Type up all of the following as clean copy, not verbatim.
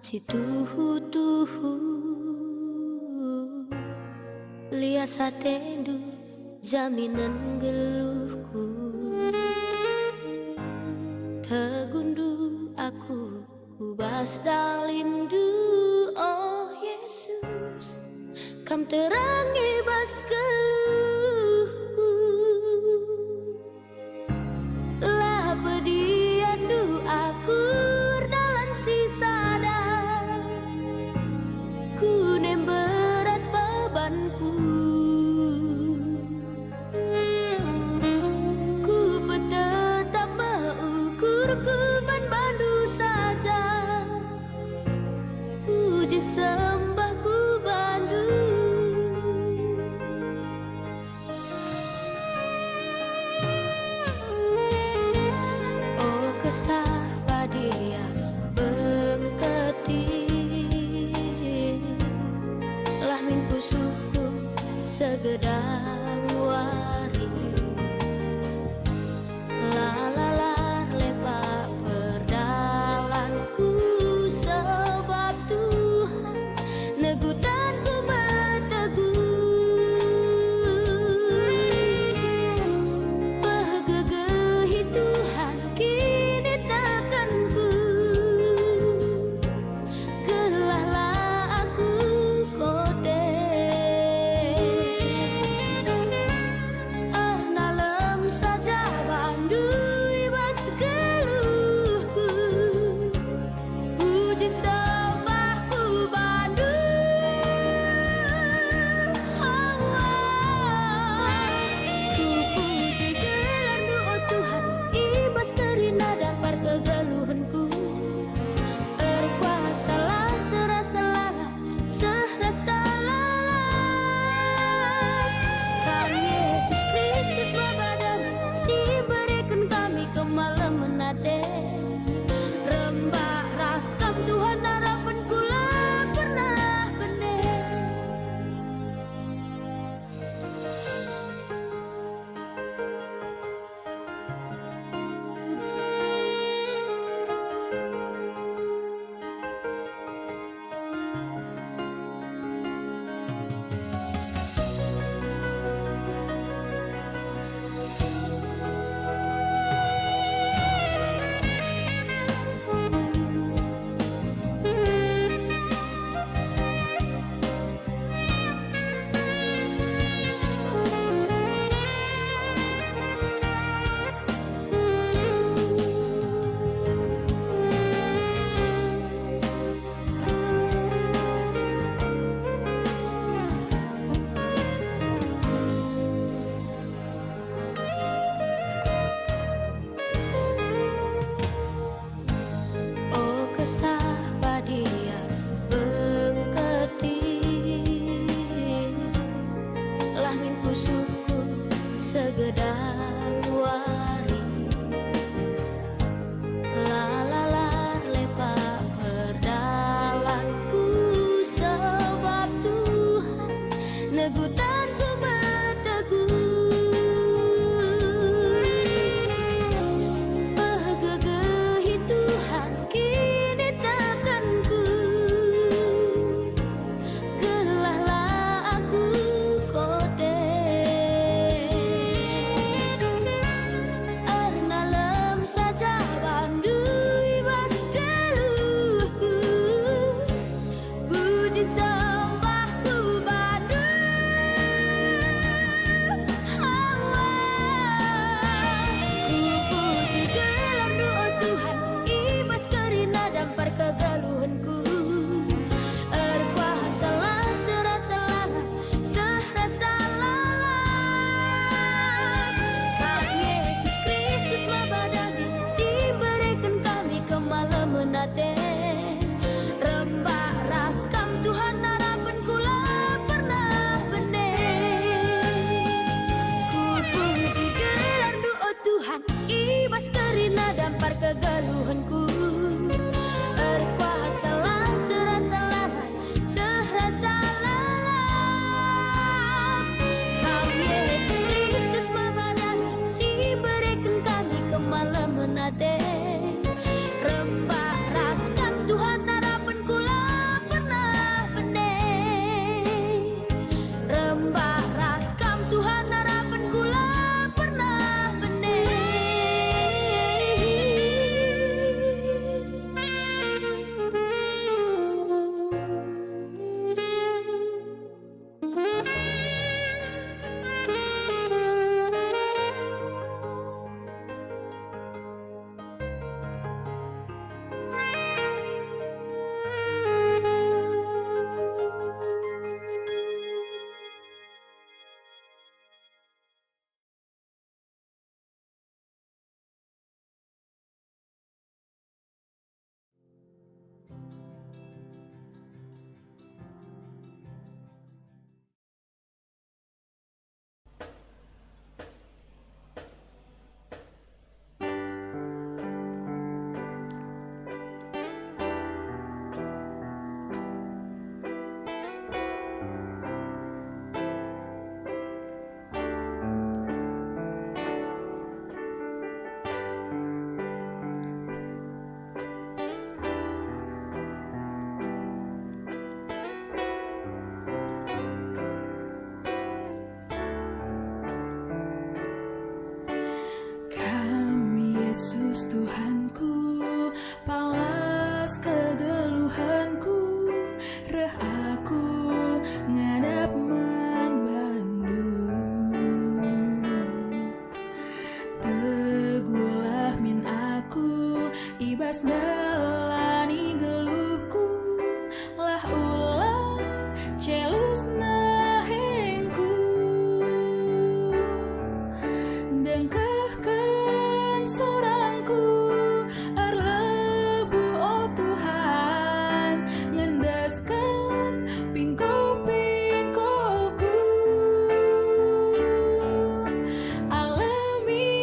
Si tuhu-tuhu lias hatendu jaminan geluhku. Tegundu aku ubas dalindu. Oh Yesus, kam terangi bas geluhku. Lah bediandu aku dalam sisada, ku nem berat bebanku. Ku tetap mengukur, ku membantu saja. Puji sembahku bandu. Oh kesah dia bengketi, lah min pusuku segedang wari. Lalalar lepak perdalanku, sebab Tuhan negutanku meteguh. Pegegehi Tuhan kini tekanku, gelahlah aku kote. Arnalem saja bandui bas geluhku. Puji sembahku bandu. Ku puji gelarmu oh Tuhan, ibas kerina dampar kegeluhanku. Erkuasalah serasa-lala, serasa-lala. Kami Yesus Kristus mabadami, si berikan kami ke malam menate. Rembak raskam Tuhan harapanku lah pernah benih. Oh kesah dia bengketi, lah min pusuku segedang wari. Lalalar lepak perdalanku, sebab Tuhan negutanku meteguh. Pegegehi Tuhan kini tekanku, gelahlah aku kote. Arnalem saja bandui bas geluhku. Puji sembahku bandu. Ku puji gelarmu oh Tuhan, ibas kerina dampar kegeluhanku. Erkuasalah serasa-lala, serasa-lala. Kami Yesus Kristus mabadami, si berikan kami ke malam menate. Rembak raskam Tuhan harapanku lah pernah benih. Ku puji gelarmu oh Tuhan, ibas kerina dampar kegeluhanku. Erkuasalah serasa-lala, serasa-lala. Kami Yesus Kristus mabadami, si berikan kami ke malam menate. Rembak raskam Tuhan harapanku. Dengkehkeun surangku arlebu oh Tuhan, ngendeskeun pingko-pingkoku. Alemi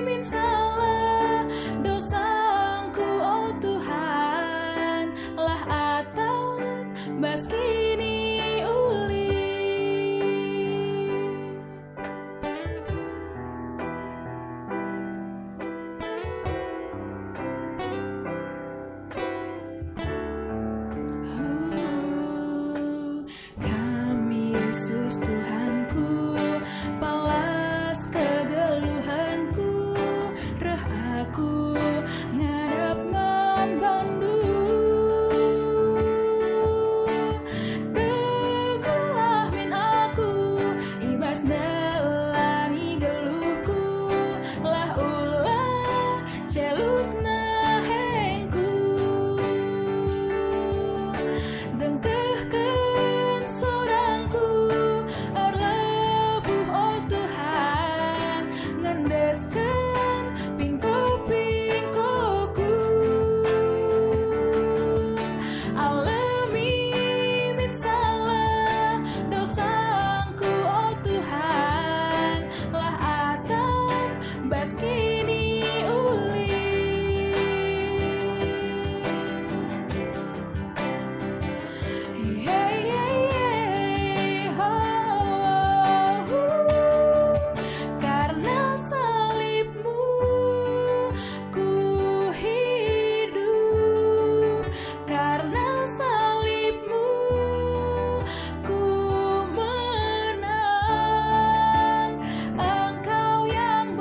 min salah dosangku oh Tuhan, lah atan bas kini uli. Kami Yesus Tuhanku, balas kegeluhanku, reh aku ngadep membandu. Teguhlah min aku, ibas nelani geluhku, lah ulah celusna hengku. Dengkehkeun surangku arlebuh oh Tuhan, ngendeskeun pingko-pingkoku. Alemi min salah dosangku oh Tuhan, lah atan bas kini uli. Karena salibmu ku hidup, karena salibmu ku menang. Engkau yang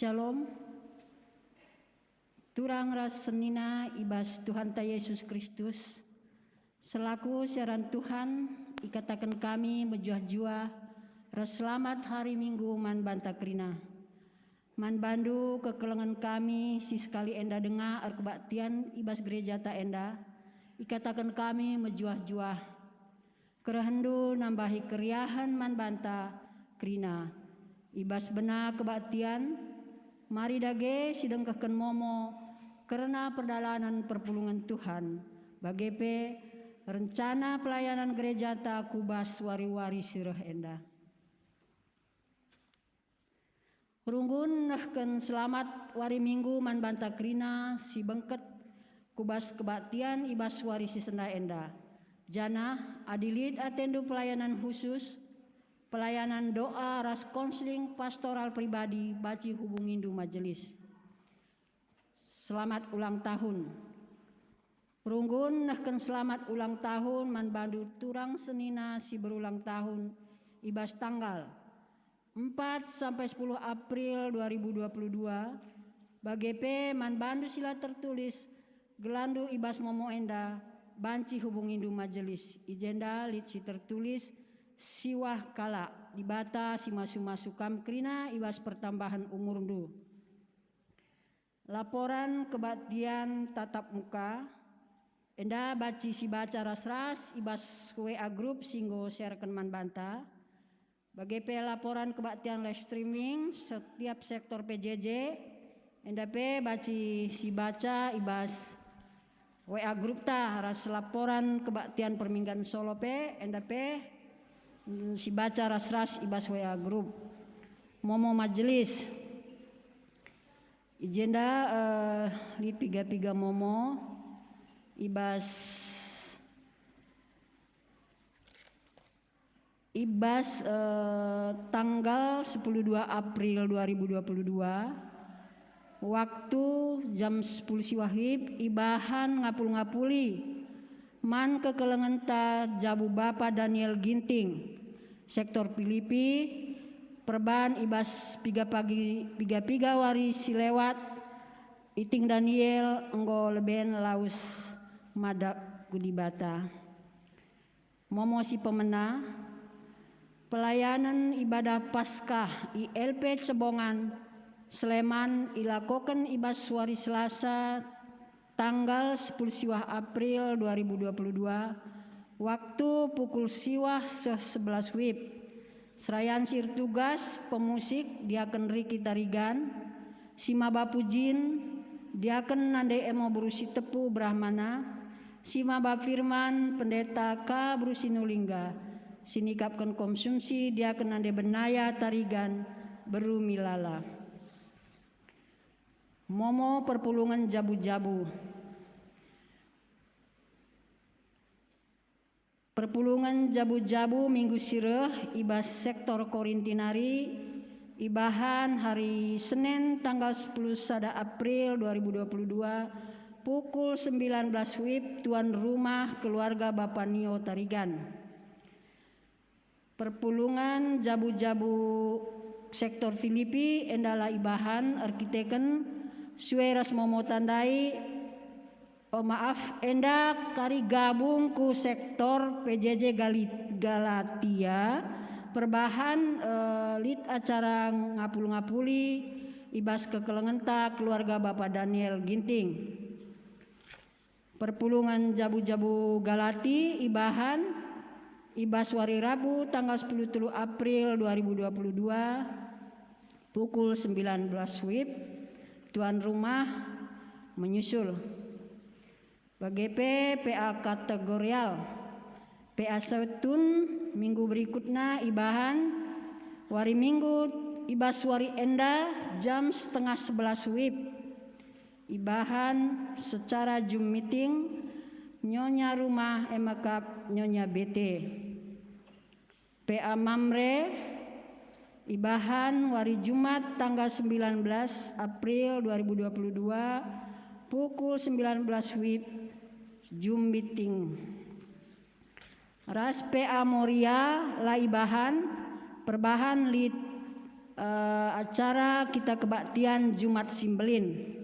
Shalom. Turang ras senina ibas Tuhan ta Yesus Kristus. Selaku siaran Tuhan, ikatakan kami menjuah-juah ras selamat hari Minggu man banta krina. Man bandu kekelengan kami si sekali enda dengar kebaktian ibas gereja ta enda. Ikatakan kami menjuah-juah. Kerehendu nambahi keriahan man banta krina. Ibas benar kebaktian, mari dage sidengkahkan momo karena perdalanan perpulungan Tuhan. Bagepe rencana pelayanan gereja ta kubas wari-wari sirah enda. Runggun nahkan selamat wari Minggu man banta krina si bengket kubas kebaktian ibas wari si senda enda. Jana adilid atendu pelayanan khusus, pelayanan doa ras konseling pastoral pribadi baci hubungindu majelis. Selamat ulang tahun. Runggun nahkan selamat ulang tahun man bandu turang senina si berulang tahun ibas tanggal 4 sampai 10 April 2022. Bagepe man bandu sila tertulis gelandu ibas momo enda banci hubungindu majelis. Ijenda lit si tertulis siwah kala dibata si masu-masu kam krina ibas pertambahan umur ndu. Laporan kebaktian tatap muka enda baci si baca ras-ras ibas WA group singgo sharekan man banta. Bagepe laporan kebaktian live streaming setiap sektor PJJ enda pe baci si baca ibas WA group ta ras laporan kebaktian perminggan Solo pe enda pe si baca ras-ras ibas WA group. Momo majelis ijenda li piga-piga momo ibas tanggal 12 April 2022 waktu jam 10 siwahib ibahan ngapul-ngapuli man kekelengan ta Jabu Bapa Daniel Ginting sektor Filipi perban ibas piga wari silewat iting Daniel enggo leben laus madak kudibata. Momo si pemena pelayanan ibadah Paskah ILP Cebongan Sleman ilakokan ibas wari Selasa tanggal 10 siwah April 2022 waktu pukul siwah 11 WIB. Serayan sir tugas pemusik diaken Riki Tarigan, Simaba Pujin diaken Nande Emo Berusi Tepu Brahmana, Simaba Firman Pendeta K Berusi Nulingga, sinikapkan konsumsi diaken Nande Benaya Tarigan Berumilala. Momo perpulungan jabu-jabu. Perpulungan jabu-jabu minggu sireh ibas sektor Korintinari ibahan hari Senin tanggal 10 sada April 2022 pukul 19 WIB tuan rumah keluarga Bapak Nio Tarigan. Perpulungan jabu-jabu sektor Filipi endala ibahan arkiteken Sueras Momo Tandai enda kari gabung ku sektor PJJ Galatia perbahan lit acara ngapul-ngapuli ibas kekelengan ta keluarga Bapak Daniel Ginting. Perpulungan jabu-jabu Galati ibahan ibas wari Rabu tanggal 10 April 2022 pukul 19 WIB tuan rumah menyusul. Bagepe PA kategorial PA Sautun minggu berikutnya ibahan wari Minggu ibas wari enda jam setengah 11 WIB ibahan secara Zoom meeting Nyonya Rumah Emakap Nyonya BT. PA Mamre ibahan wari Jumat tanggal 19 April 2022 pukul 19 WIB Zoom meeting. Ras PA Moria la ibahan perbahan lit acara kita kebaktian Jumat Simbelin.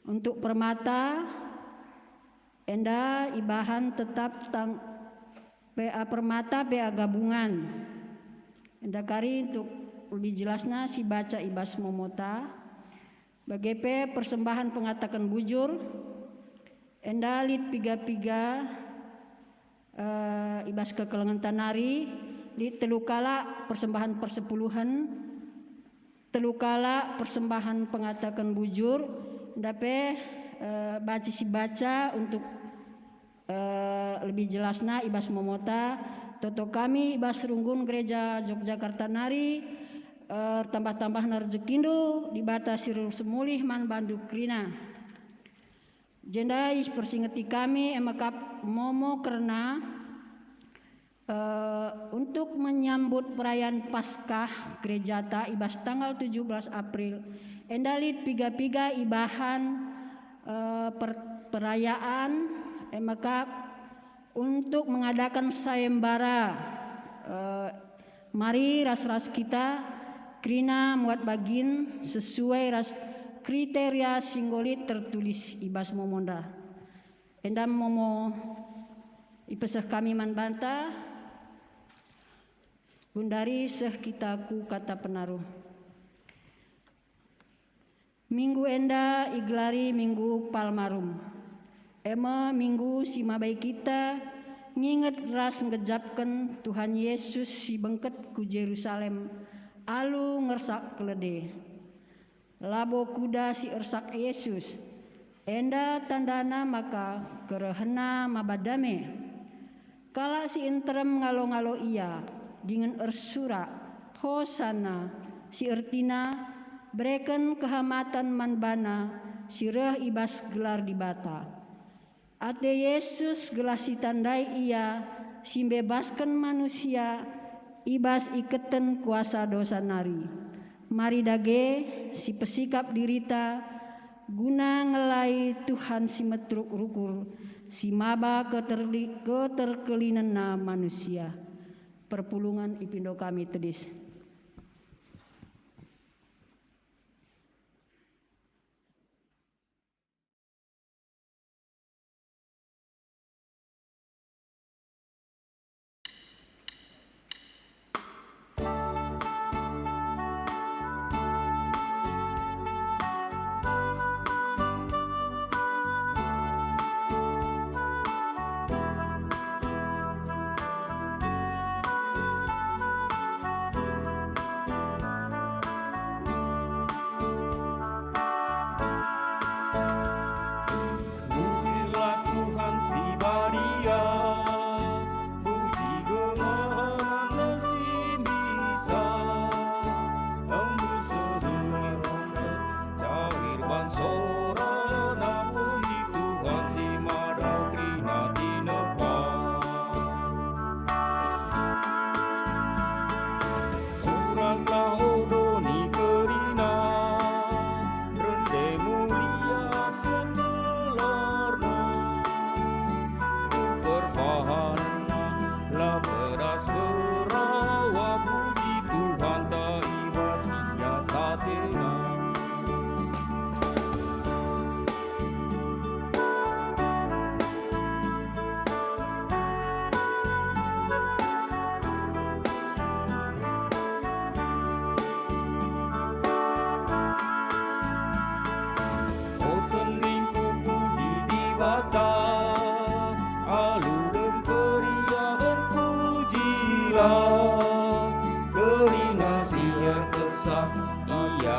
Untuk permata enda ibahan tetap PA permata PA gabungan. Enda kari untuk lebih jelasnya si baca ibas momota. BGP persembahan pengatakan bujur. Enda lit piga-piga ibas kekelengan tanari. Lit telukala persembahan persepuluhan. Telukala persembahan pengatakan bujur. Dape baca si baca untuk lebih jelasnya ibas momota. Toto kami ibas runggun gereja Yogyakarta Nari tambah-tambah narjekindo di bata sirul semulih man bandu krina. Jendai persingeti kami emakap momo karena untuk menyambut perayaan Paskah gereja ta ibas tanggal 17 April. Endalit piga-piga ibahan perayaan maka untuk mengadakan sayembara mari ras-ras kita krina muat bagin sesuai ras kriteria singgolit tertulis ibas momonda. Endam momo ipesah kami manbanta bundari seh kitaku kata penaruh. Minggu enda iglari minggu palmarum. Ema minggu si mabai kita nginget ras ngejapkan Tuhan Yesus si bengket ku Yerusalem alu ngersak kelede. Labo kuda si ersak Yesus. Enda tandana maka kerehena mabadame. Kala si interem ngalo-ngalo iya dengan ersura hosana si ertina bereken kehamatan manbana sirah ibas gelar di bata. Ate Yesus gelas si tandai ia simbebaskan manusia ibas iketen kuasa dosa nari. Mari dage si pesikap dirita guna ngelai Tuhan si metruk rukur si maba keterkelinena manusia. Perpulungan ipindo kami tedis.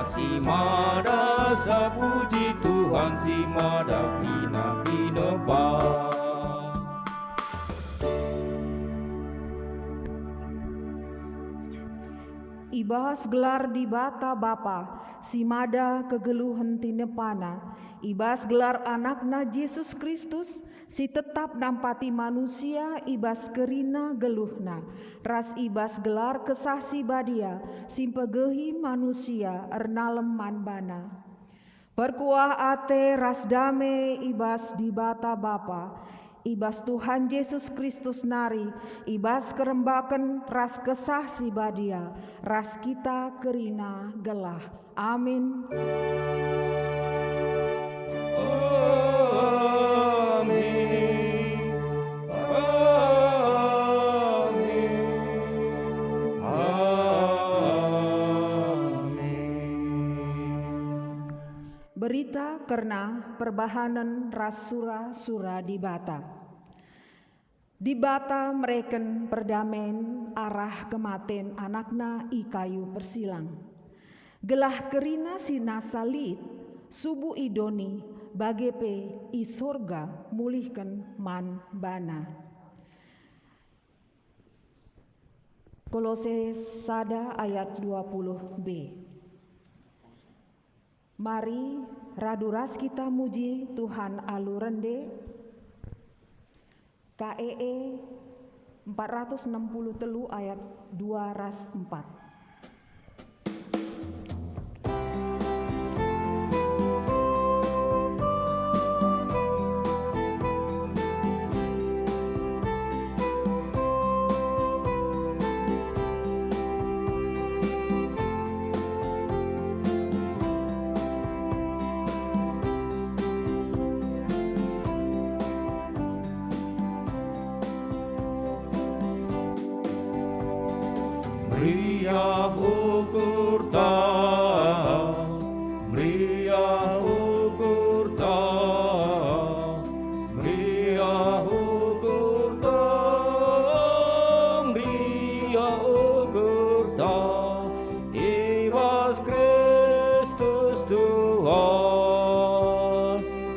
Si mada sapuji Tuhan si mada kina kineba. Ibas gelar di bata Bapa, si mada kegeluhan tinepana. Ibas gelar anakna Yesus Kristus, si tetap nampati manusia ibas kerina geluhna. Ras ibas gelar kesah si badia, si pegehi manusia ernalem manbana. Perkuah ate ras dame ibas di bata Bapa. ibas Tuhan Yesus Kristus nari, ibas kerembakan ras kesah si badia, ras kita kerina gelah. Amin. Berita karena perbahanan ras sura-sura di Bata. Di Bata mereken perdamen arah kematen anakna i kayu persilang. Gelah kerina sina salit subuh idoni bagepe i sorga mulihkan man bana. Kolose sada ayat 20b. Mari raduras kita muji Tuhan alu rende. KEE 463 ayat 2 ras 4. Meriah ukurta, meriah ukurta, meriah ukurta, meriah ukurta, ibas Kristus Tuhan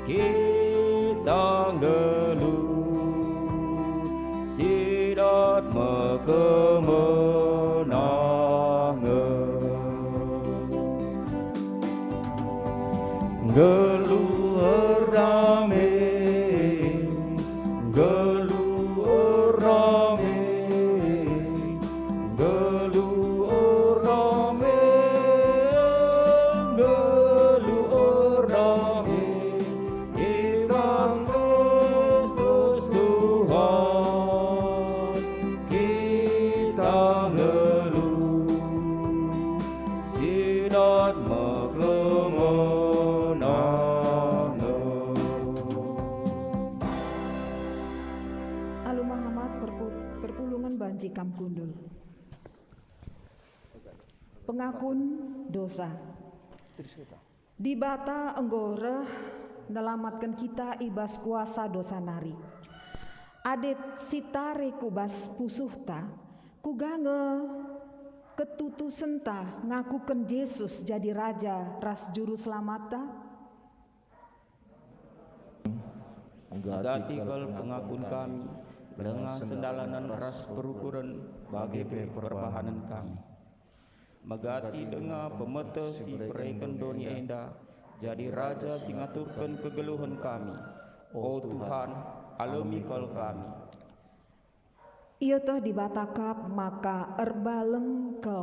kita ngeluh sidat mekeme. Geluar damai, geluar damai, geluar damai, geluar damai, ibas Kristus Tuhan kita ngeluh sidat maklemah. Banji Kamkundul. Pengakun dosa. Di Bata enggoreh nelamatkan kita ibas kuasa dosa nari. Adet sitare kubas pusuhta kugange ketutu senta ngakuken Yesus jadi raja ras juru selamata. Agati kal pengakun kami dengan sendalanan ras perukuran bagi perbahanan kami. Megati dengan pemeta si peraikan dunia enda, jadi raja si ngaturkan kegeluhan kami. O Tuhan, alami kal kami. Ia toh dibatakap maka erbaleng ke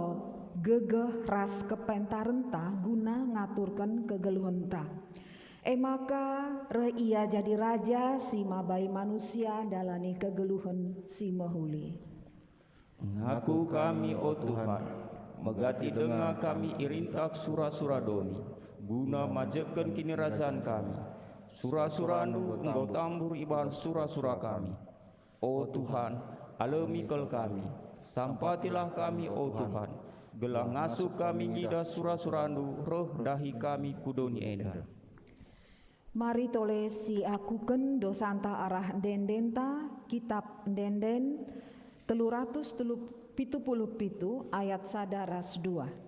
gegeh ras kepentarenta guna ngaturkan kegeluhan ta. Maka re ia jadi raja si mabai manusia dalani kegeluhan si mahuli. Ngaku kami o Tuhan, megati dengar kami irintak sura-sura doni, guna majekan kini kerajaan kami. Sura-surandu engkau tambur ibar sura-sura kami. O Tuhan, alami kal kami, sampatilah kami o Tuhan, gelang ngasuh kami ngida sura-surandu, roh dahi kami kudoni enda. Mari tole si akuken dosanta arah dendenta kitab denden 377 ayat sadaras 2.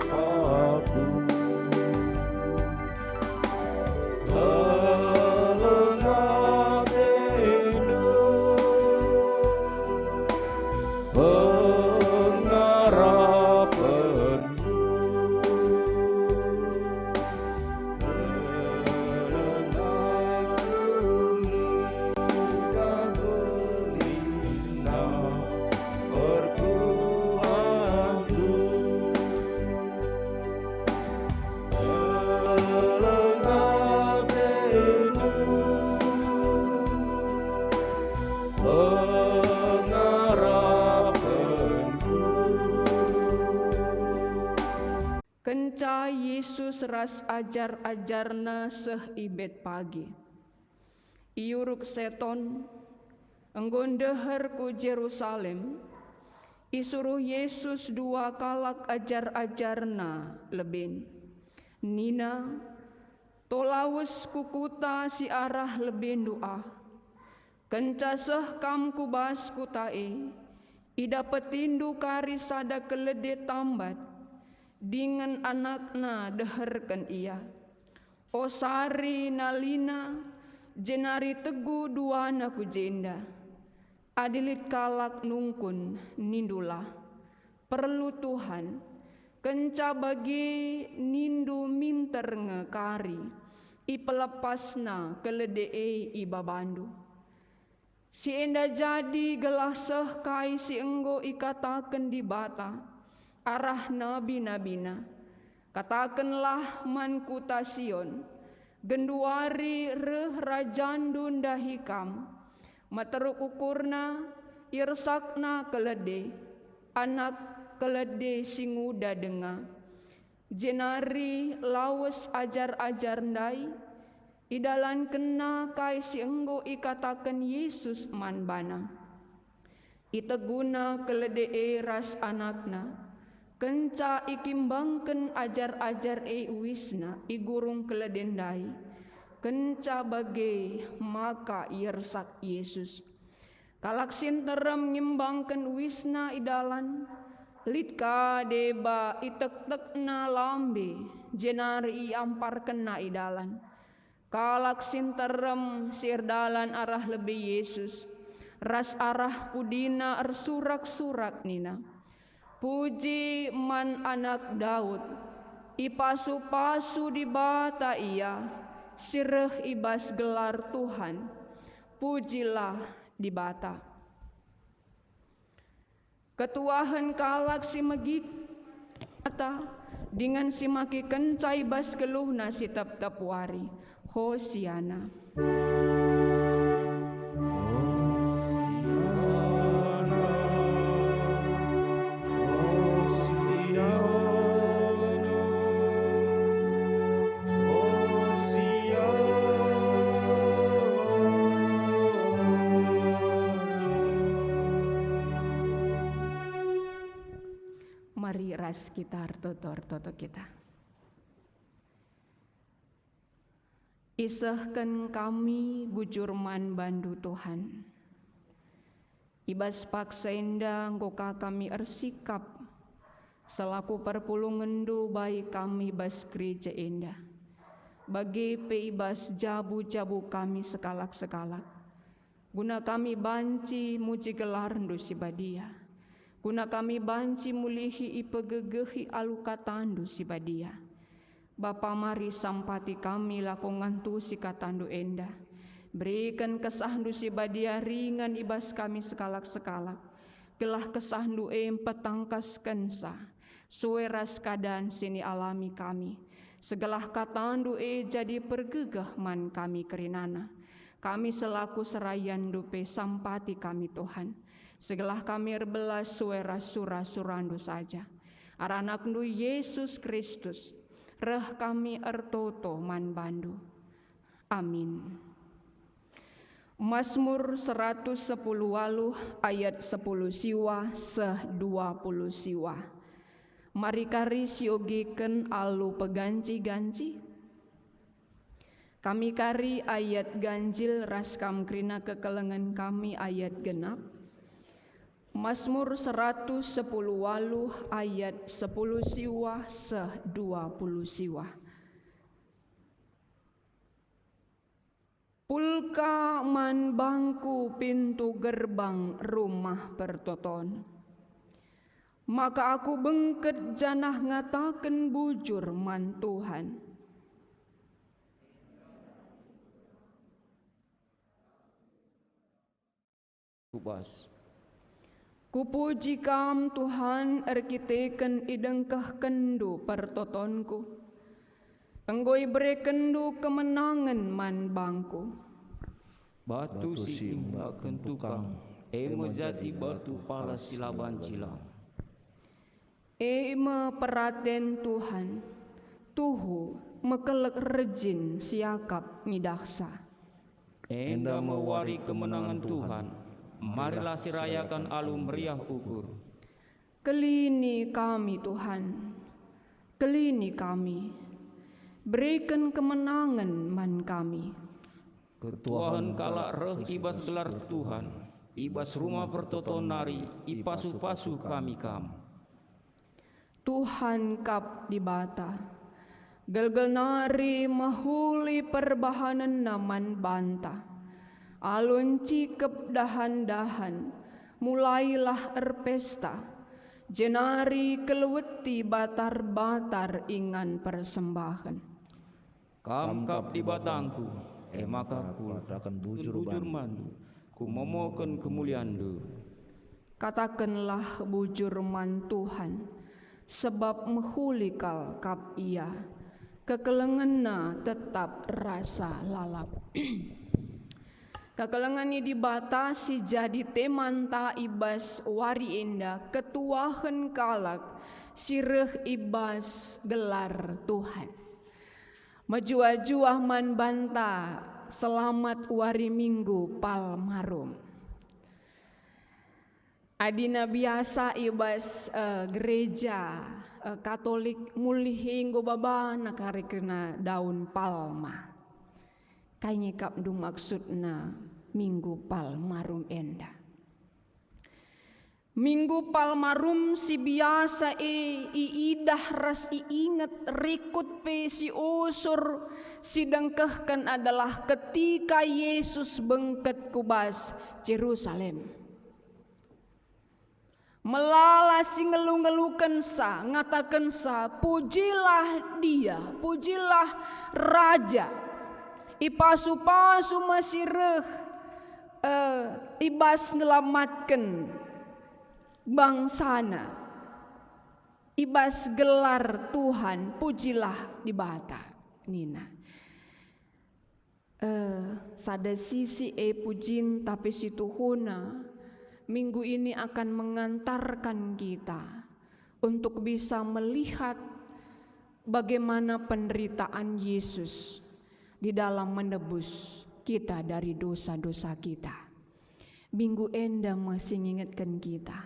paku. Lengah bendo pengharapanku. Lengah luka berlindang perkuatku. Lengah bendo pengharapanku. Kenca Yesus ras ajar-ajarna seh ibet pagi. Iuruk seton enggon deher ku Jerusalem. Isuruh Yesus dua kalak ajar-ajarna leben. Nina tolawes kukuta si arah leben doa. Kenca seh kam kubas kutae. Ida petindu kari sada kelede tambat. Dengan anakna deherken ia. Osari nalina jenari tegu duana ku jenda. Adilit kalak nungkun nindulah. Perlu Tuhan kenca bagi nindu minter ngekari. Ipelepasna keledee ibabandu. Si enda jadi gelah seh kai si enggo ikataken di bata. Arah nabi-nabina, katakanlah man kutasion, genduari reh rajandun dahikam, materuk ukurna, irsakna kelede, anak kelede singuda denga, jenari lawes ajar-ajar ndai, idalan kena kai si enggo ikatakan Yesus man bana. Iteguna kelede ras anakna, kenca ikimbangken ajar-ajar wisna igurung keledendai. Kenca bage maka yersak Yesus. Kalaksin terem ngimbangken wisna idalan. Litka deba itek-tekna lambe jenari iamparkena idalan. Kalaksin terem sirdalan arah lebih Yesus. Ras arah pudina ersurak-surak nina. Puji man anak Daud, ipasu-pasu di bata ia, sireh ibas gelar Tuhan, pujilah di bata. Ketuahan kalak si megik kata, dengan si maki kencai bas geluhna si tep-tep wari, Hosiana. Mari ras kita toto kita. Isahkan kami bujurman bandu Tuhan. Ibas paksenda nggoka kami ersikap. Selaku perpulungendu baik kami bas gereja endah. Bagi peibas jabu-jabu kami sekalak-sekalak. Guna kami banci muji gelar ndusi badia. Guna kami banci mulihi ipegegehi alukatandu si badia. Bapa mari sampati kami lakongan tu si katandu endah. Berikan kesahndu si badia ringan ibas kami sekalak-sekalak. Gelah kesahndu petangkas kensa. Sueras keadaan sini alami kami. Segelah katandu jadi pergegah man kami kerinana. Kami selaku serayan dupe sampati kami Tuhan. Segelah kami erbelas suera sura-surandu saja. Aranakndu Yesus Kristus. Reh kami ertoto man bandu. Amin. Mazmur 110 waluh ayat 10 siwa seh 20 siwa. Mari kari siogiken alu peganci-ganci. Kami kari ayat ganjil ras kamkrina kekelengan kami ayat genap. Mazmur 110 waluh ayat 10 siwah seh 20 siwah. Pulka man bangku pintu gerbang rumah pertoton. Maka aku bengket janah ngataken bujur man Tuhan. Kubas. Kupuji kam Tuhan erkiteken idengkah kendu pertotonku. Enggoi bere kendu kemenangan man bangku. Batu si imbakeun tukang, mejati batu pala silaban cilang. Me peraten Tuhan, tuhu mekelek rejin siakap ngidaksa. Enda mewari kemenangan Tuhan, marilah sirayakan alum meriah ukur. Kelini kami Tuhan, kelini kami, berikan kemenangan man kami. Ketuahan kalak reh ibas gelar Tuhan, ibas rumah pertoton nari, ipasu-pasu kami kam. Tuhan kap di bata, gelgel nari mahuli perbahanan naman banta. Alun cikep dahan-dahan, mulailah erpesta. Jenari keleweti batar-batar ingan persembahan. Kam kap di batangku, maka ku akan bujur mandu, ku momoken kemuliandu. Katakanlah bujur man Tuhan, sebab mehulikal kap ia, kekelengena tetap rasa lalap. Kekelengani dibatasi jadi temanta ibas wari enda ketuahan kalak sireh ibas gelar Tuhan. Majua-juah man banta selamat wari minggu palmarum. Adina biasa ibas gereja Katolik mulih hinggo babana karikna daun palma. Kayaknya kap du maksudna minggu palmarum enda. Minggu palmarum si biasa iidah ras iinget rikut pe si usur si dengkehkan adalah ketika Yesus bengket kubas Jerusalem. Melala si ngelu-ngelukan sa, ngatakan sa, pujilah dia, pujilah raja. Ipasu-pasu masireh ibas ngelamatkan bangsana. Ibas gelar Tuhan, pujilah di bata. Nina. Sada sisi pujin tapi si Tuhuna minggu ini akan mengantarkan kita untuk bisa melihat bagaimana penderitaan Yesus di dalam menebus kita dari dosa-dosa kita. Minggu enda masih mengingatkan kita,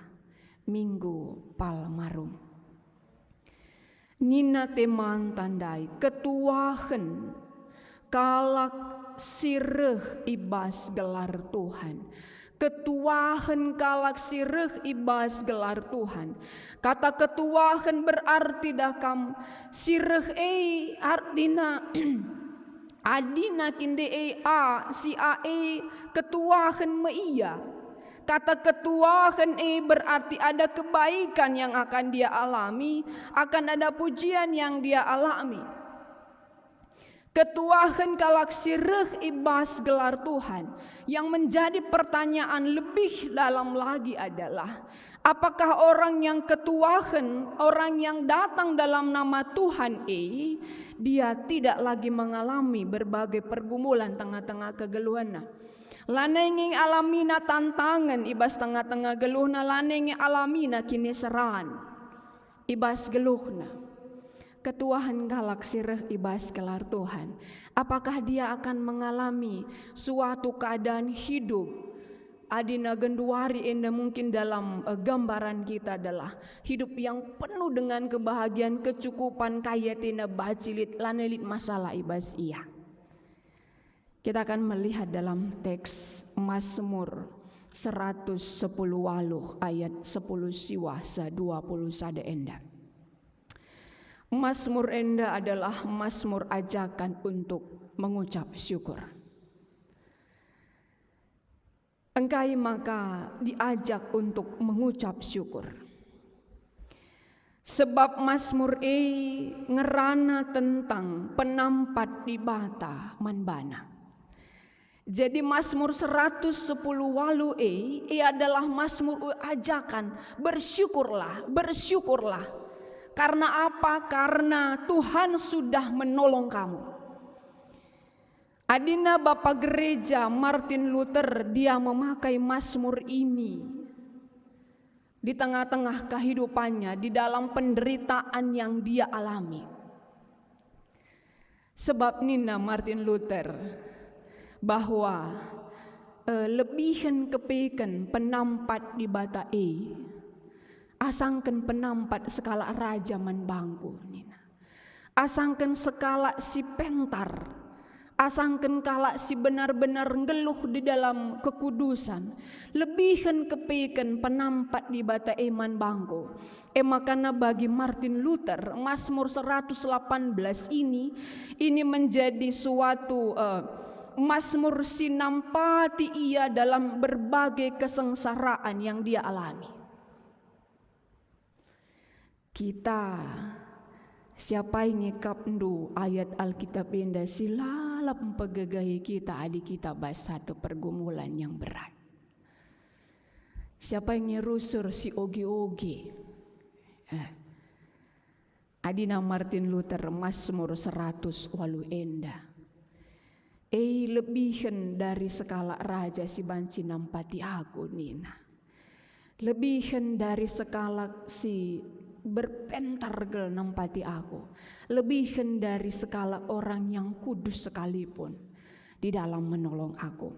minggu palmarum. Nina teman tandai ketuahan kalak sireh ibas gelar Tuhan. Ketuahan kalak sireh ibas gelar Tuhan. Kata ketuahan berarti dakam sireh artina adina kinde si ketuahan meia. Kata ketuahan berarti ada kebaikan yang akan dia alami, akan ada pujian yang dia alami. Ketuahan kalak sireh ibas gelar Tuhan. Yang menjadi pertanyaan lebih dalam lagi adalah, apakah orang yang ketuahan, orang yang datang dalam nama Tuhan dia tidak lagi mengalami berbagai pergumulan tengah-tengah kegeluhana. Lanengi alamina tantangan ibas tengah-tengah geluhna, lanengi alamina kini seran ibas geluhna. Ketuahan galak sireh ibas gelar Tuhan. Apakah dia akan mengalami suatu keadaan hidup? Adina genduari enda mungkin dalam gambaran kita adalah hidup yang penuh dengan kebahagiaan, kecukupan, kaya tina bacilit lanelit masalah ibas iya. Kita akan melihat dalam teks Mazmur 110 waluh ayat 10 siwa sa 20 sada enda. Mazmur enda adalah mazmur ajakan untuk mengucap syukur. Engkai maka diajak untuk mengucap syukur. Sebab mazmur ngerana tentang penampat di bata manbana. Jadi mazmur 110 walu adalah mazmur ajakan bersyukurlah, bersyukurlah. Karena apa? Karena Tuhan sudah menolong kamu. Adina Bapak Gereja Martin Luther dia memakai mazmur ini di tengah-tengah kehidupannya, di dalam penderitaan yang dia alami. Sebab Nina Martin Luther bahwa lebihan kepeken penampat di bata asangken penampat skala raja man bangku Nina. Asangken skala si pentar, asangken kala si benar-benar ngeluh di dalam kekudusan. Lebihan kepeken penampat di bata man bangku. Makanya bagi Martin Luther Mazmur 118 ini menjadi suatu mazmur sinampati ia dalam berbagai kesengsaraan yang dia alami. Kita siapa yang ngekap ndu ayat Alkitab enda silalap mempegagahi kita adik kita bahas satu pergumulan yang berat. Siapa yang ngerusur si oge-oge. Adina Martin Luther Mazmur 100 walu enda. Lebihan dari skala raja si banci nampati aku Nina. Lebihan dari skala si berpentar gel nampati aku. Lebihan dari skala orang yang kudus sekalipun di dalam menolong aku.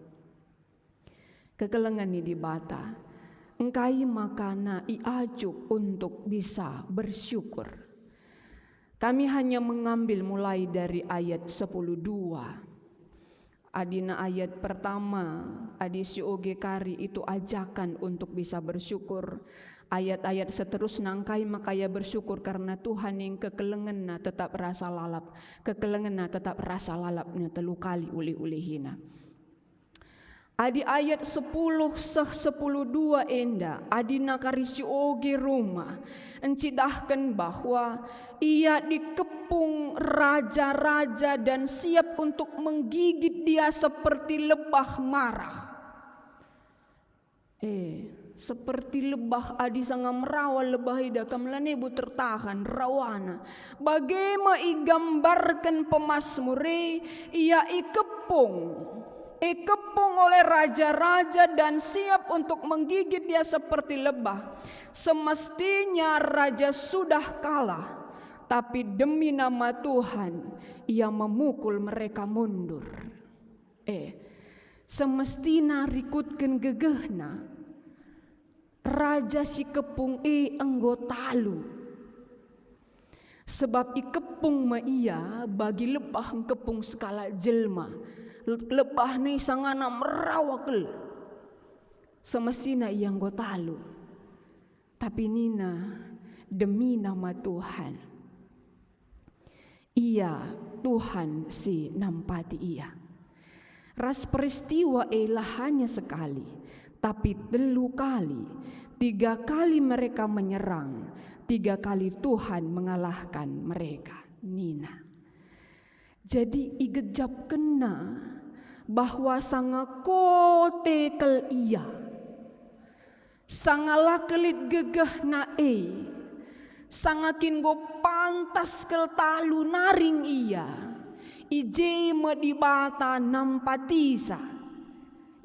Kekelengan ini di bata. Engkai makana iajuk untuk bisa bersyukur. Kami hanya mengambil mulai dari ayat 10:2. Adina ayat pertama, adisi oge kari itu ajakan untuk bisa bersyukur. Ayat-ayat seterusnya nangkai makaya bersyukur karena Tuhan yang kekelengenna tetap rasa lalap. Kekelengenna tetap rasa lalapnya telu kali uli-ulihina. Adi ayat 10:2 enda adina karisi oge rumah encidahkan bahwa ia dikepung raja-raja dan siap untuk menggigit dia seperti lebah marah. Seperti lebah adi sanga merawal lebah ida kamlanebu tertahan rawana. Bagaimana igambarkan pemazmure ia ikepung oleh raja-raja dan siap untuk menggigit dia seperti lebah. Semestinya raja sudah kalah, tapi demi nama Tuhan ia memukul mereka mundur. Semestinya rikutkan gegehna raja si kepung anggotalu. Sebab ikepung ma ia bagi lebah kepung skala jelma. Lebah ni sangana merawakil. Semestinya ia anggotalu. Tapi Nina demi nama Tuhan. Ia Tuhan si nampati ia. Ras peristiwa hanya sekali. Tapi 3 kali. 3 kali mereka menyerang. 3 kali Tuhan mengalahkan mereka. Nina. Jadi igejap kena bahwa sanga kotekel ia. Sanga lakelit gegehna sangakin go pantas kel talu naring ia. Ije medibata nampatisa.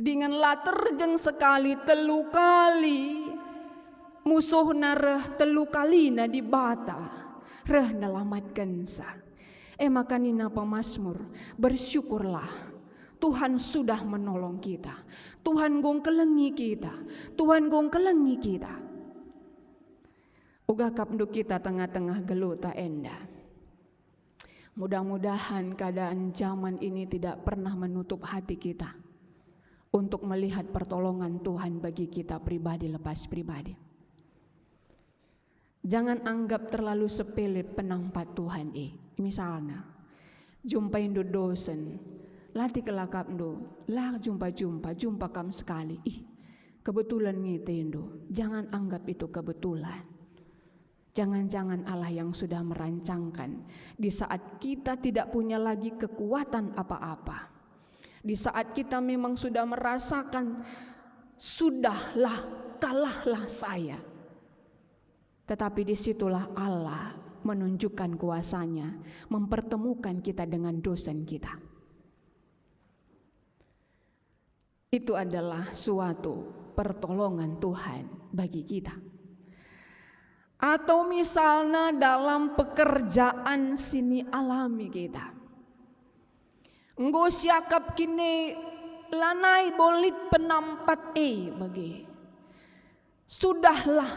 Dengan laterjeng sekali 3 kali. Musuh nareh 3 kali na dibata. Reh nalamatkan sa. Maka nina pemazmur bersyukurlah. Tuhan sudah menolong kita. Tuhan gong kelengi kita. Tuhan gong kelengi kita. Uga kapnduk kita tengah-tengah geluta enda. Mudah-mudahan keadaan zaman ini tidak pernah menutup hati kita untuk melihat pertolongan Tuhan bagi kita pribadi lepas pribadi. Jangan anggap terlalu sepele penampat Tuhan. Misalnya, jumpain do dosen, latih kelakap do, lah jumpa kam sekali. Kebetulan ngitendo. Jangan anggap itu kebetulan. Jangan-jangan Allah yang sudah merancangkan di saat kita tidak punya lagi kekuatan apa-apa. Di saat kita memang sudah merasakan, sudahlah, kalahlah saya. Tetapi disitulah Allah menunjukkan kuasanya, mempertemukan kita dengan dosen kita. Itu adalah suatu pertolongan Tuhan bagi kita. Atau misalnya dalam pekerjaan sini alami kita. Enggo siakap kini lanai bolit penampat bagi. Sudahlah,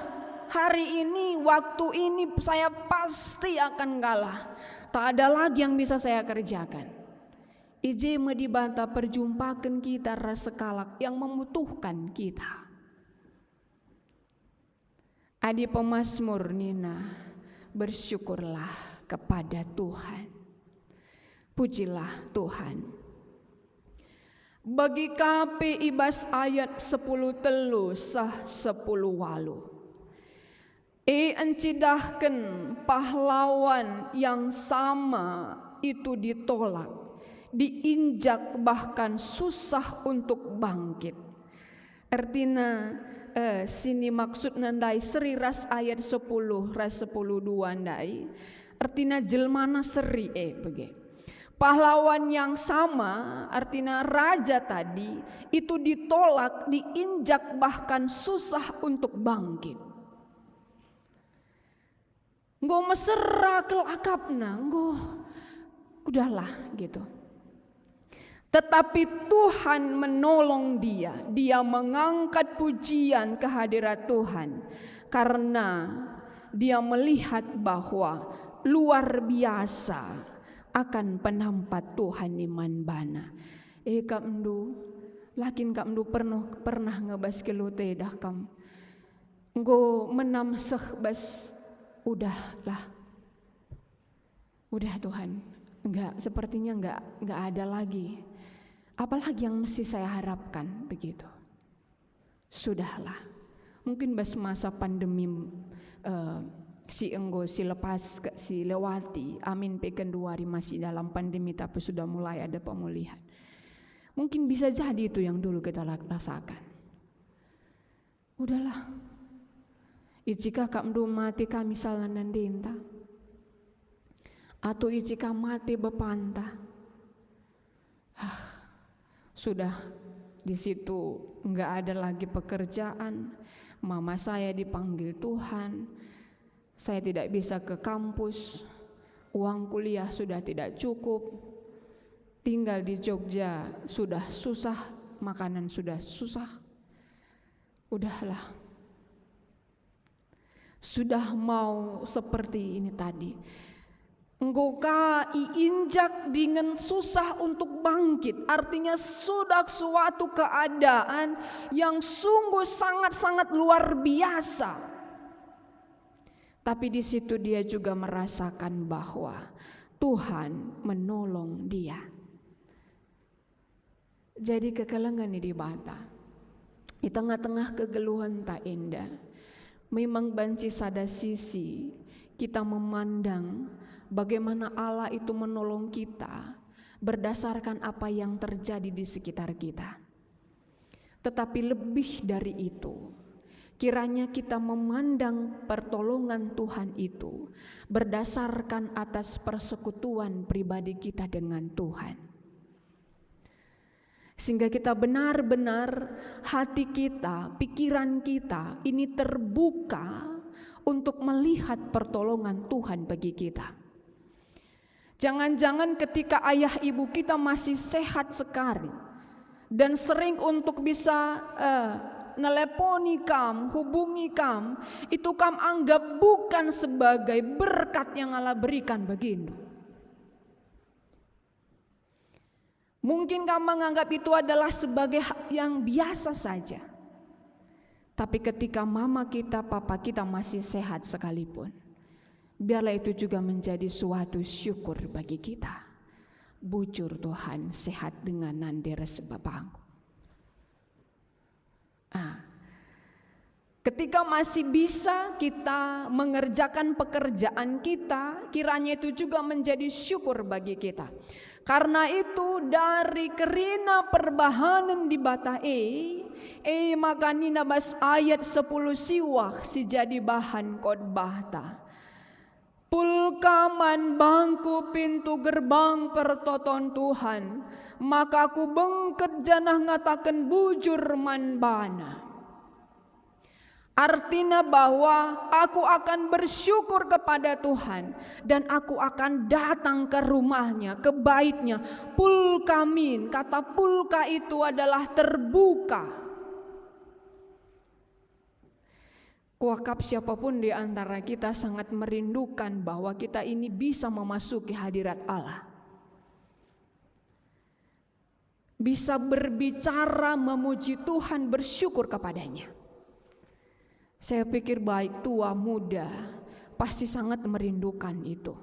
hari ini, waktu ini saya pasti akan kalah. Tak ada lagi yang bisa saya kerjakan. Ije medibata perjumpakan kita rasa kalak yang membutuhkan kita. Adi pemazmur Nina, bersyukurlah kepada Tuhan. Pujilah Tuhan. Bagi KP ibas ayat 10 telu sah 10 walu. Encidahkan pahlawan yang sama itu ditolak, diinjak bahkan susah untuk bangkit. Artinya sini maksud nandai seri ras ayat 10 ras 10 ndai. Artinya jelmana seri bagi. Pahlawan yang sama artinya raja tadi itu ditolak, diinjak bahkan susah untuk bangkit. Nggo mesra kelakapna, nggo udahlah gitu. Tetapi Tuhan menolong dia mengangkat pujian kehadirat Tuhan karena dia melihat bahwa luar biasa akan penampat Tuhan iman bana. Kamdu, lakin kamdu pernah ngebas kelute dah kam. Nggo menamseh bas, udahlah. Udah Tuhan, sepertinya enggak ada lagi. Apalagi yang mesti saya harapkan begitu. Sudahlah. Mungkin bas masa pandemi si lepas si lewati. Amin peken 2 hari masih dalam pandemi tapi sudah mulai ada pemulihan. Mungkin bisa jadi itu yang dulu kita rasakan. Udahlah. Ijika kamdu mati kami salah nandinta. Atau ijika mati bepanta. Sudah di situ enggak ada lagi pekerjaan. Mama saya dipanggil Tuhan. Saya tidak bisa ke kampus. Uang kuliah sudah tidak cukup. Tinggal di Jogja sudah susah, makanan sudah susah. Udahlah. Sudah mau seperti ini tadi. Enggoka iinjak dengan susah untuk bangkit. Artinya sudah suatu keadaan yang sungguh sangat-sangat luar biasa. Tapi di situ dia juga merasakan bahwa Tuhan menolong dia. Jadi kekelengan di bata. Di tengah-tengah kegeluhan tak indah. Memang banci sada sisi kita memandang bagaimana Allah itu menolong kita berdasarkan apa yang terjadi di sekitar kita. Tetapi lebih dari itu, kiranya kita memandang pertolongan Tuhan itu berdasarkan atas persekutuan pribadi kita dengan Tuhan. Sehingga kita benar-benar hati kita, pikiran kita ini terbuka untuk melihat pertolongan Tuhan bagi kita. Jangan-jangan ketika ayah ibu kita masih sehat sekali dan sering untuk bisa neleponi kam, hubungi kam, itu kam anggap bukan sebagai berkat yang Allah berikan baginda. Mungkin kamu menganggap itu adalah sebagai yang biasa saja. Tapi ketika mama kita, papa kita masih sehat sekalipun, biarlah itu juga menjadi suatu syukur bagi kita. Bujur Tuhan sehat dengan nandera sebabangku. Ketika masih bisa kita mengerjakan pekerjaan kita, kiranya itu juga menjadi syukur bagi kita. Karena itu dari kerina perbahanan di bata makanina bas ayat 10 siwah si jadi bahan khotbah ta. Pulkaman bangku pintu gerbang pertoton Tuhan, maka aku bengket janah ngatakan bujur man bana. Artinya bahwa aku akan bersyukur kepada Tuhan dan aku akan datang ke rumahnya, ke baitnya. Pulkamin, kata pulka itu adalah terbuka. Kuakap siapapun di antara kita sangat merindukan bahwa kita ini bisa memasuki hadirat Allah. Bisa berbicara, memuji Tuhan, bersyukur kepadanya. Saya pikir baik tua muda pasti sangat merindukan itu.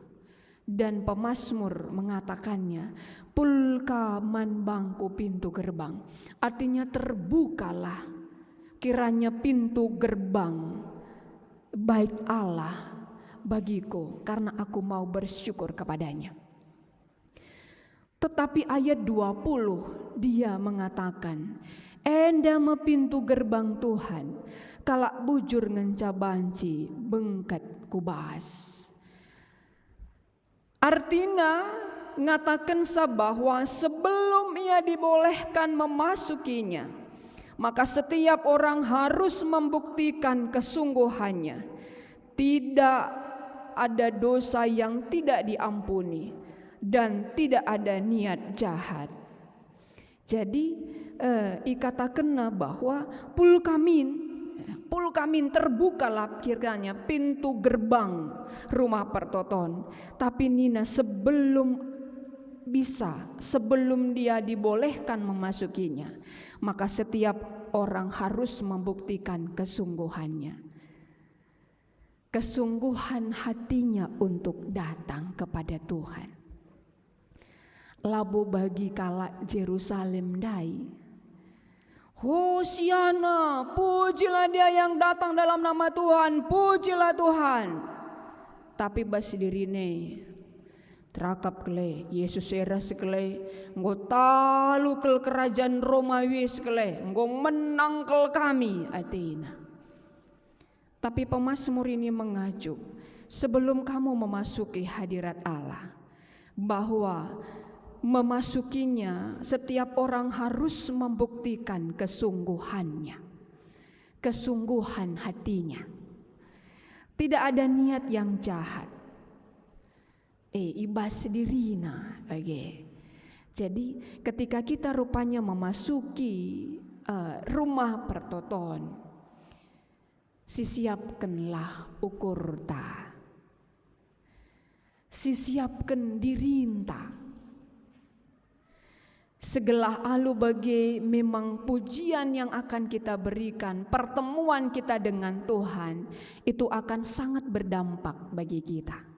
Dan pemazmur mengatakannya, pulka man bangku pintu gerbang. Artinya terbukalah kiranya pintu gerbang bait Allah bagiku, karena aku mau bersyukur kepadanya. Tetapi ayat 20 dia mengatakan, enda me pintu gerbang Tuhan, kalak bujur ngenca banci bengket kubahas. Artinya ngatakan bahwa sebelum ia dibolehkan memasukinya, maka setiap orang harus membuktikan kesungguhannya. Tidak ada dosa yang tidak diampuni dan tidak ada niat jahat. Jadi ikatakan bahwa pulkamin terbukalah kiranya pintu gerbang rumah pertoton. Tapi Nina sebelum dia dibolehkan memasukinya, maka setiap orang harus membuktikan kesungguhannya. Kesungguhan hatinya untuk datang kepada Tuhan. Labo bagi kalak Yerusalem dai. Hosiana, pujilah dia yang datang dalam nama Tuhan, pujilah Tuhan. Tapi basi dirine terakap kele Yesus era sekele nggo talu kel kerajaan Romawi sekele nggo menang kel kami atina. Tapi pemazmur ini mengajuk sebelum kamu memasuki hadirat Allah, bahwa memasukinya setiap orang harus membuktikan kesungguhannya, kesungguhan hatinya. Tidak ada niat yang jahat. Ibas dirina. Jadi ketika kita rupanya memasuki rumah pertoton, sisiapkanlah ukur ta, sisiapkan dirinta. Segelah alu bagi memang pujian yang akan kita berikan, pertemuan kita dengan Tuhan itu akan sangat berdampak bagi kita.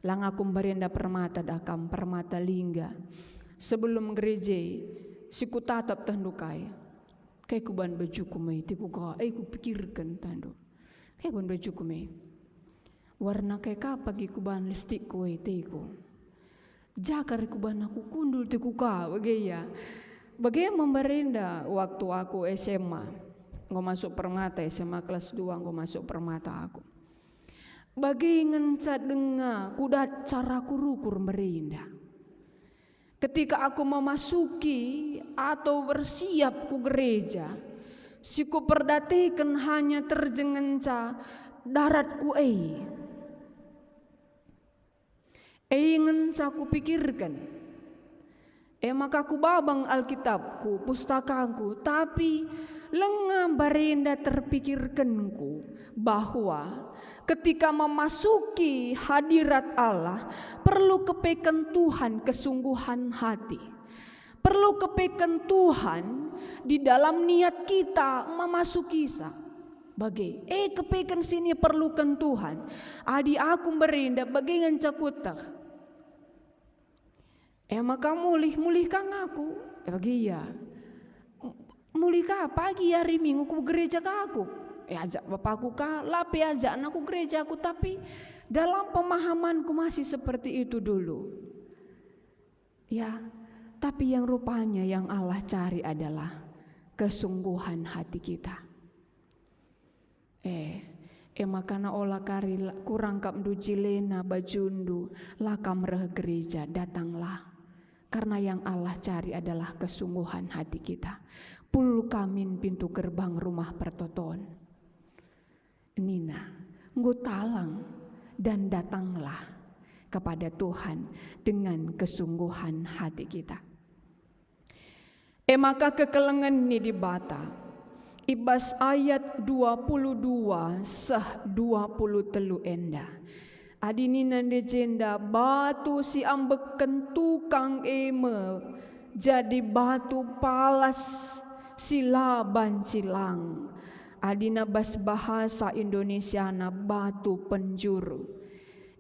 Langakum berenda permata dakam permata lingga sebelum gereja siku tatap tandukai. Kayak kuban baju kumai, tiku kau, ku pikirkan tando. Kayak kuban baju kumai, warna kayak apa gi kuban lipstick kue tiku. Jakar kuban aku kundul tiku kau, bagaya. Bagaya memberenda waktu aku SMA, nggak masuk permata SMA kelas 2 nggak masuk permata aku. Bagai ngencat dengar kuda caraku rukur merinda. Ketika aku memasuki atau bersiap ku gereja, siku perdatikan hanya terjengenca daratku ngenca ku pikirkan. Maka ku babang Alkitabku, pustakaku, tapi lengah barinda terpikirkanku bahwa ketika memasuki hadirat Allah perlu kepekan Tuhan kesungguhan hati, Perlu kepeken Tuhan di dalam niat kita memasuki sa. Bagi, kepeken sini perlukan Tuhan. Adi aku berindah bagi ngancakutak. Maka mulih kang aku. Bagi ya. Mulih ka pagi hari Minggu ku gereja ka aku. Ajak bapakku ka, lapi ajak anakku gereja aku. Tapi dalam pemahamanku masih seperti itu dulu. Ya, tapi yang rupanya yang Allah cari adalah kesungguhan hati kita. Makana olah kari kurang kap dujilena bajundu lakam reh gereja, datanglah. Karena yang Allah cari adalah kesungguhan hati kita. Pul kamin pintu gerbang rumah pertoton. Nina, ngutalang dan datanglah kepada Tuhan dengan kesungguhan hati kita. Maka kekelengan ini dibata. Ibas ayat 22 sah 23 enda. Adinina legenda batu si ambeken tukang jadi batu palas silaban cilang. Adina bas bahasa Indonesiana batu penjuru.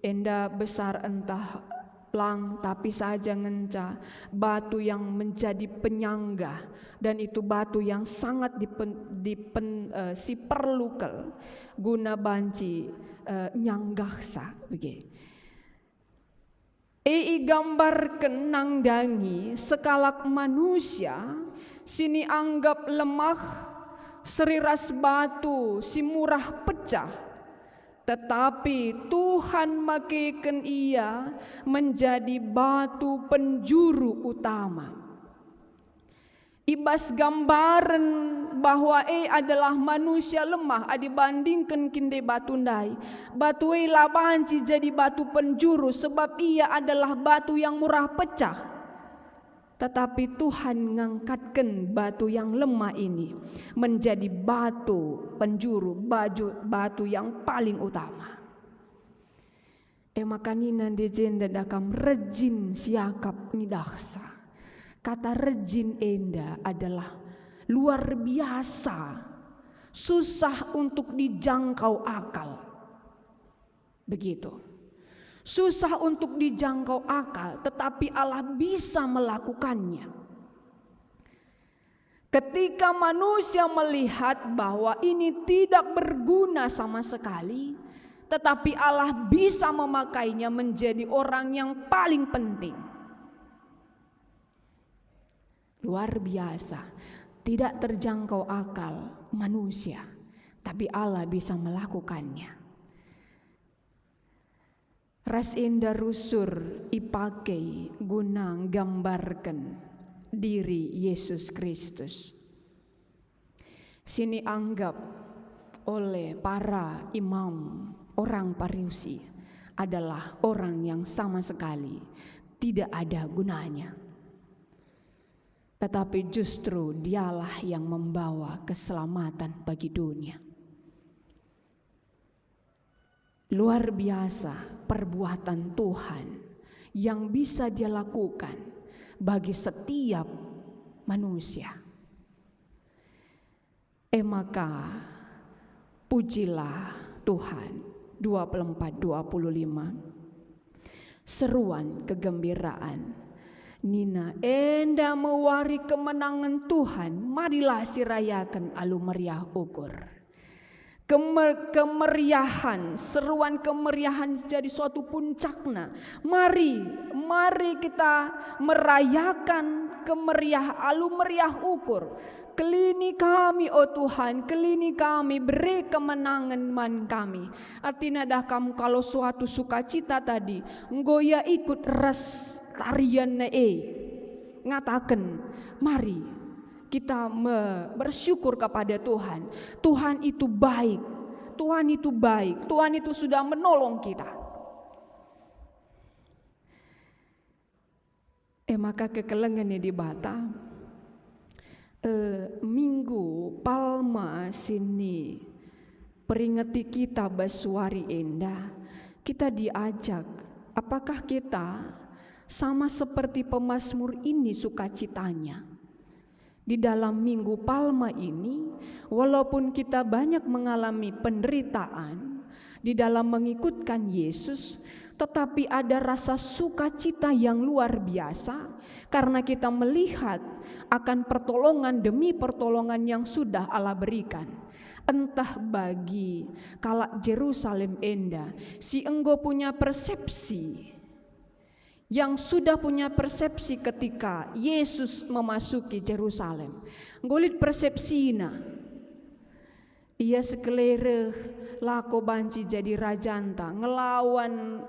Enda besar entah lang tapi saja ngenca batu yang menjadi penyangga, dan itu batu yang sangat diperlukan guna banci nyanggaksa begitu. Gambar kenang dangi sekalak manusia sini anggap lemah seriras batu si murah pecah. Tetapi Tuhan makekan ia menjadi batu penjuru utama. Ibas gambaran bahwa adalah manusia lemah dibandingkan kinde batu ndai. Batu labanci jadi batu penjuru sebab ia adalah batu yang murah pecah. Tetapi Tuhan ngangkatkan batu yang lemah ini menjadi batu penjuru, batu yang paling utama. Makanina dejenda dakam rejin siakap nidaksa. Kata rejin enda adalah luar biasa, susah untuk dijangkau akal. Begitu. Susah untuk dijangkau akal, tetapi Allah bisa melakukannya. Ketika manusia melihat bahwa ini tidak berguna sama sekali, tetapi Allah bisa memakainya menjadi orang yang paling penting. Luar biasa, tidak terjangkau akal manusia, tapi Allah bisa melakukannya. Ras indah rusur ipakai guna gambarkan diri Yesus Kristus. Sini anggap oleh para imam orang Farisi adalah orang yang sama sekali tidak ada gunanya. Tetapi justru dialah yang membawa keselamatan bagi dunia. Luar biasa perbuatan Tuhan yang bisa Dia lakukan bagi setiap manusia. Maka pujilah Tuhan. 24-25 seruan kegembiraan. Nina enda mewari kemenangan Tuhan, marilah sirayakan alu meriah ukur. Kemeriahan, seruan kemeriahan jadi suatu puncakna. Mari kita merayakan kemeriah alu meriah ukur. Kelini kami, oh Tuhan, kelini kami, beri kemenangan man kami. Artinya dah kamu kalau suatu sukacita tadi, ngoya ikut ras tarian ngatakan, mari kita bersyukur kepada Tuhan. Tuhan itu baik. Tuhan itu baik. Tuhan itu sudah menolong kita. Maka kekelengannya di Bata. Minggu Palma sini peringati kita basuari endah. Kita diajak. Apakah kita sama seperti pemazmur ini sukacitanya. Di dalam Minggu Palma ini, walaupun kita banyak mengalami penderitaan di dalam mengikutkan Yesus, tetapi ada rasa sukacita yang luar biasa karena kita melihat akan pertolongan demi pertolongan yang sudah Allah berikan. Entah bagi kalak Yerusalem enda, si enggo punya persepsi, yang sudah punya persepsi ketika Yesus memasuki Yerusalem. Ngolit persepsina, ia sekelere lako banci jadi rajanta ngelawan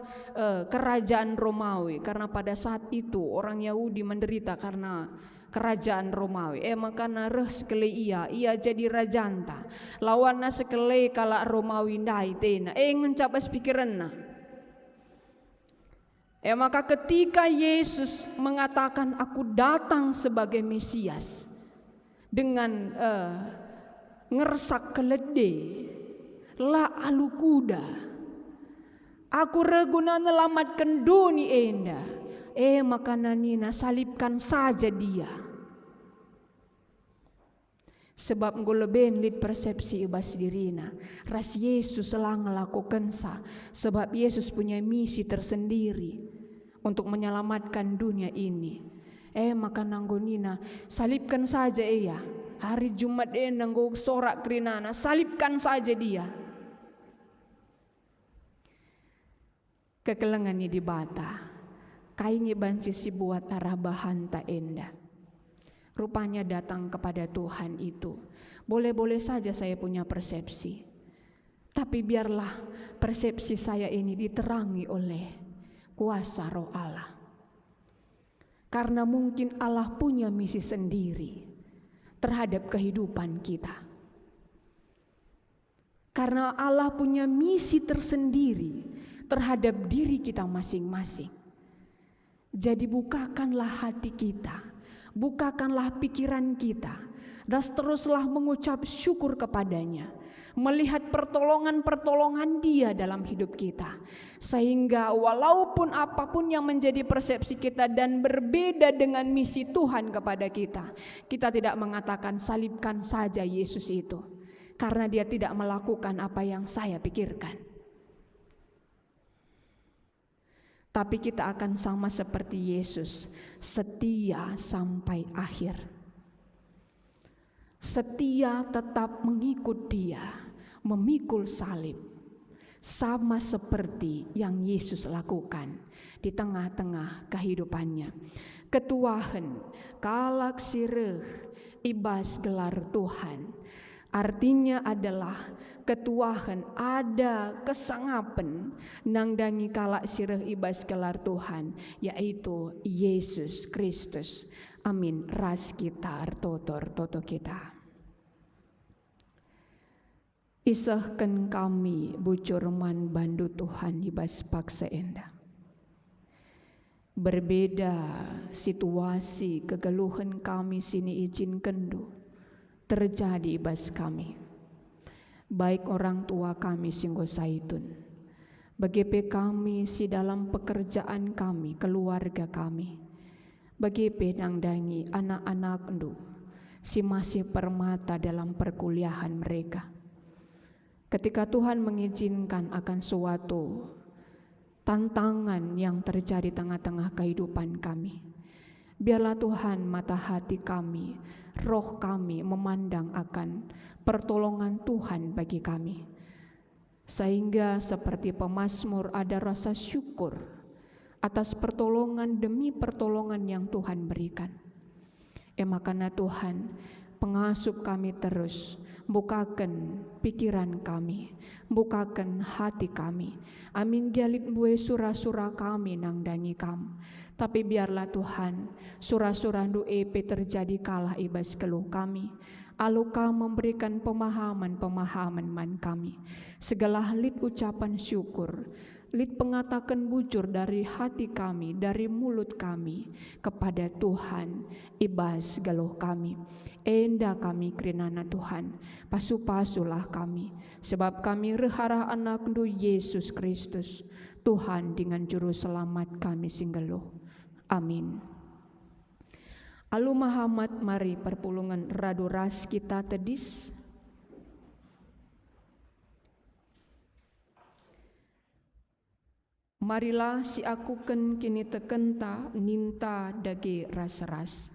kerajaan Romawi, karena pada saat itu orang Yahudi menderita karena kerajaan Romawi. Makana reh sekele ia jadi rajanta lawanna sekele kala Romawi ndai tena ngencabas pikiranna. Maka ketika Yesus mengatakan aku datang sebagai Mesias dengan ngersak kelede la alu kuda, aku reguna nelamatkan doni enda, maka nanina salibkan saja dia. Sebab ngoleben lit persepsi ibas dirina ras Yesus telah ngelakukan sebab Yesus punya misi tersendiri untuk menyelamatkan dunia ini. Maka nanggonina salibkan saja ia. Hari Jumat nanggo sorak kerinana, salibkan saja dia. Kekelengan di bata, kaingi banci si buat arah bahan tak endah. Rupanya datang kepada Tuhan itu. Boleh-boleh saja saya punya persepsi, tapi biarlah persepsi saya ini diterangi oleh kuasa Roh Allah. Karena mungkin Allah punya misi sendiri terhadap kehidupan kita. Karena Allah punya misi tersendiri terhadap diri kita masing-masing. Jadi bukakanlah hati kita, bukakanlah pikiran kita, dan teruslah mengucap syukur kepadanya, melihat pertolongan-pertolongan Dia dalam hidup kita, sehingga walaupun apapun yang menjadi persepsi kita dan berbeda dengan misi Tuhan kepada kita, kita tidak mengatakan salibkan saja Yesus itu, karena Dia tidak melakukan apa yang saya pikirkan. Tapi kita akan sama seperti Yesus, setia sampai akhir. Setia tetap mengikut Dia, memikul salib. Sama seperti yang Yesus lakukan di tengah-tengah kehidupannya. Ketuahan, kalak sireh, ibas gelar Tuhan. Artinya adalah ketuahan, ada kesangapen nangdangi kalak sireh ibas gelar Tuhan, yaitu Yesus Kristus. Amin. Ras kita toto kita. Isahkan kami bucurman bandu Tuhan ibas paksa enda. Berbeda situasi kegeluhan kami sini izin kendu terjadi ibas kami, baik orang tua kami singgo saitun, bagepe kami si dalam pekerjaan kami, keluarga kami, bagepe nangdangi anak-anak ndu si masih permata dalam perkuliahan mereka. Ketika Tuhan mengizinkan akan suatu tantangan yang terjadi tengah-tengah kehidupan kami, biarlah Tuhan mata hati kami, roh kami memandang akan pertolongan Tuhan bagi kami. Sehingga seperti pemazmur ada rasa syukur atas pertolongan demi pertolongan yang Tuhan berikan. Makanya Tuhan pengasup kami terus, bukakan pikiran kami, bukakan hati kami. Amin galit bue surah-surah kami nangdangi kam. Tapi biarlah Tuhan surah-surah du EP terjadi kalah ibas keluh kami. Aluka memberikan pemahaman man kami. Segala lit ucapan syukur, lit pengatakan bujur dari hati kami, dari mulut kami kepada Tuhan ibas geluh kami. Enda kami kerinana Tuhan, pasu-pasulah kami, sebab kami reharah anak du Yesus Kristus, Tuhan dengan juru selamat kami singgeluh. Amin. Alu Muhammad mari perpulungan radu ras kita tedis. Marilah si akuken kini tekenta ninta dage ras-ras.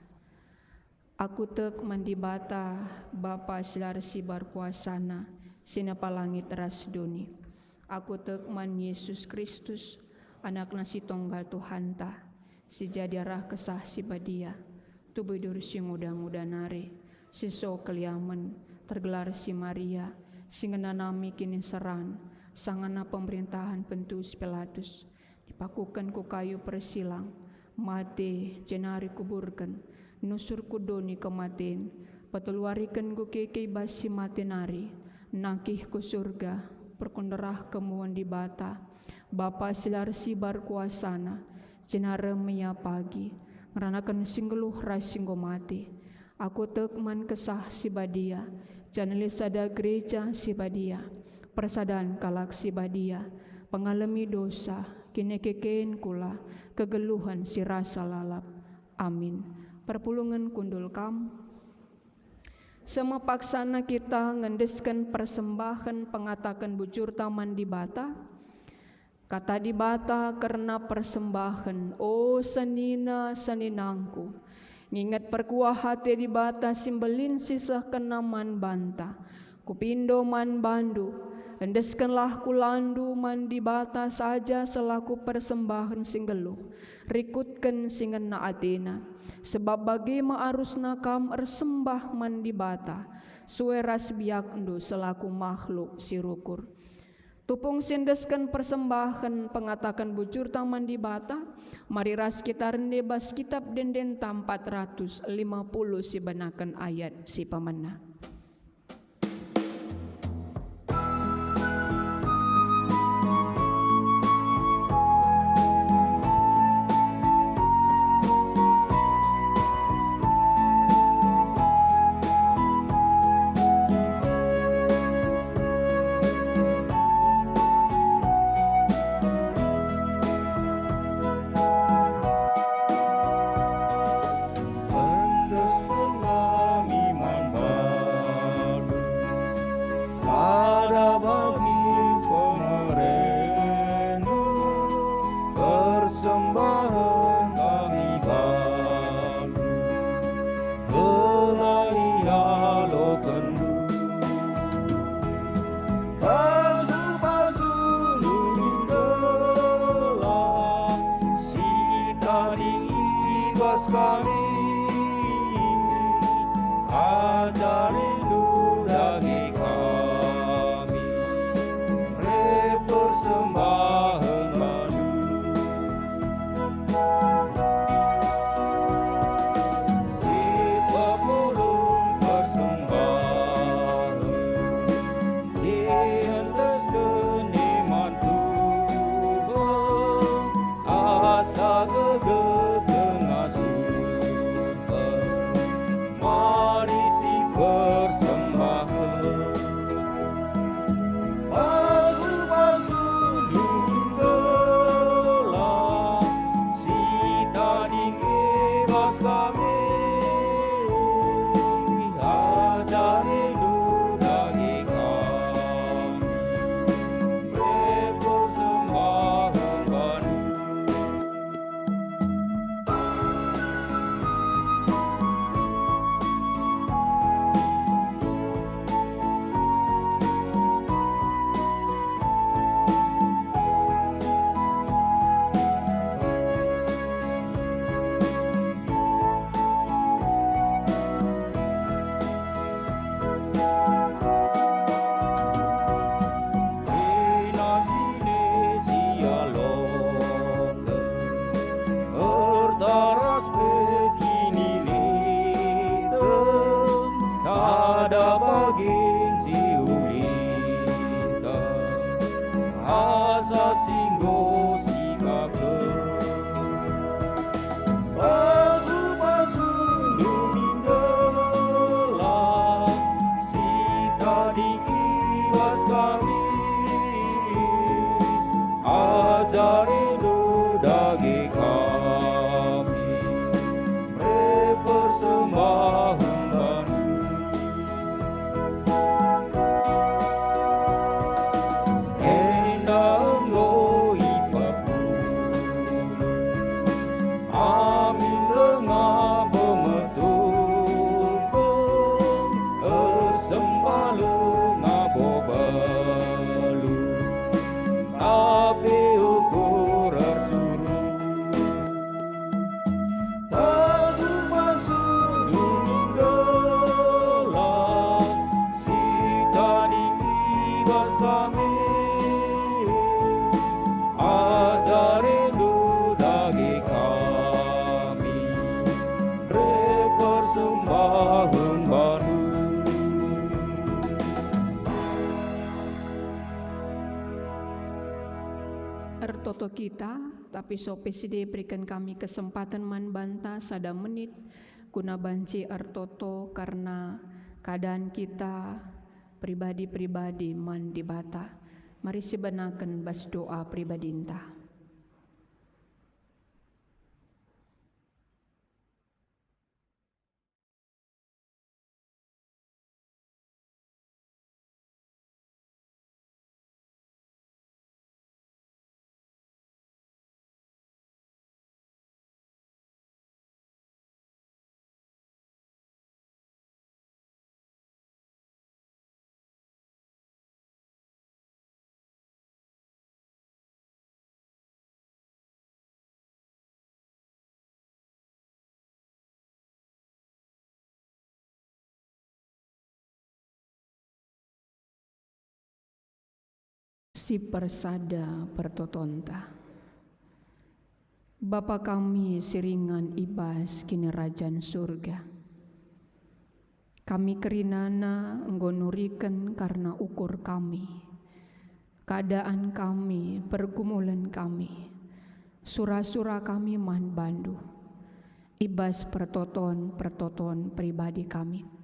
Aku tek mandi bata Bapa silar si barkuasana sinapa langit ras duni. Aku tek man Yesus Kristus anakna si tonggal Tuhanta si jadiarah kesah si badia tubudur si ngudang-udanare si so keliaman tergelar si Maria si ngenanami kini seran sangana pemerintahan Pontius Pilatus dipakukan ku kayu persilang mate jenari kuburkan nusur kudoni kematen peteluarikan ku keke basi matenari nakih ku surga perkunderah kemuan di bata Bapa silar si barkuasana jenara mia pagi ngeranakan singgeluh rasinggo mati aku tekman kesah si badia janeli sada gereja si badia persadaan kalak si badia pengalami dosa kini kekeen kula kegeluhan si rasa lalap. Amin. Perpulungan kundul kam sama paksana kita ngendeskan persembahan pengatakan bujur taman di bata kata di bata karena persembahan oh sanina saninangku ngingat perkuah hati di bata simbelin sisah kenaman banta kupindo man bandu endeskanlah kulandu man di bata saja selaku persembahan singgeluh rikutkan singena atina sebab bagi ma'arus nakam ersembah man di bata sueras biakndo selaku makhluk sirukur tupung sindeskan persembahan pengatakan bujur taman di bata mari ras kita rende bas kitab denden 450 si benakan ayat si pemana. toto kita, tapi sope side berikan kami kesempatan man banta sada menit guna banci artoto karena keadaan kita pribadi-pribadi man dibata. Mari sebenakan bas doa pribadinta. Si persada pertotonta. Bapa kami siringan ibas kini rajan surga. Kami kerinana nggonurikan karena ukur kami. Keadaan kami, pergumulan kami. Sura-sura kami man bandu. Ibas pertoton pribadi kami.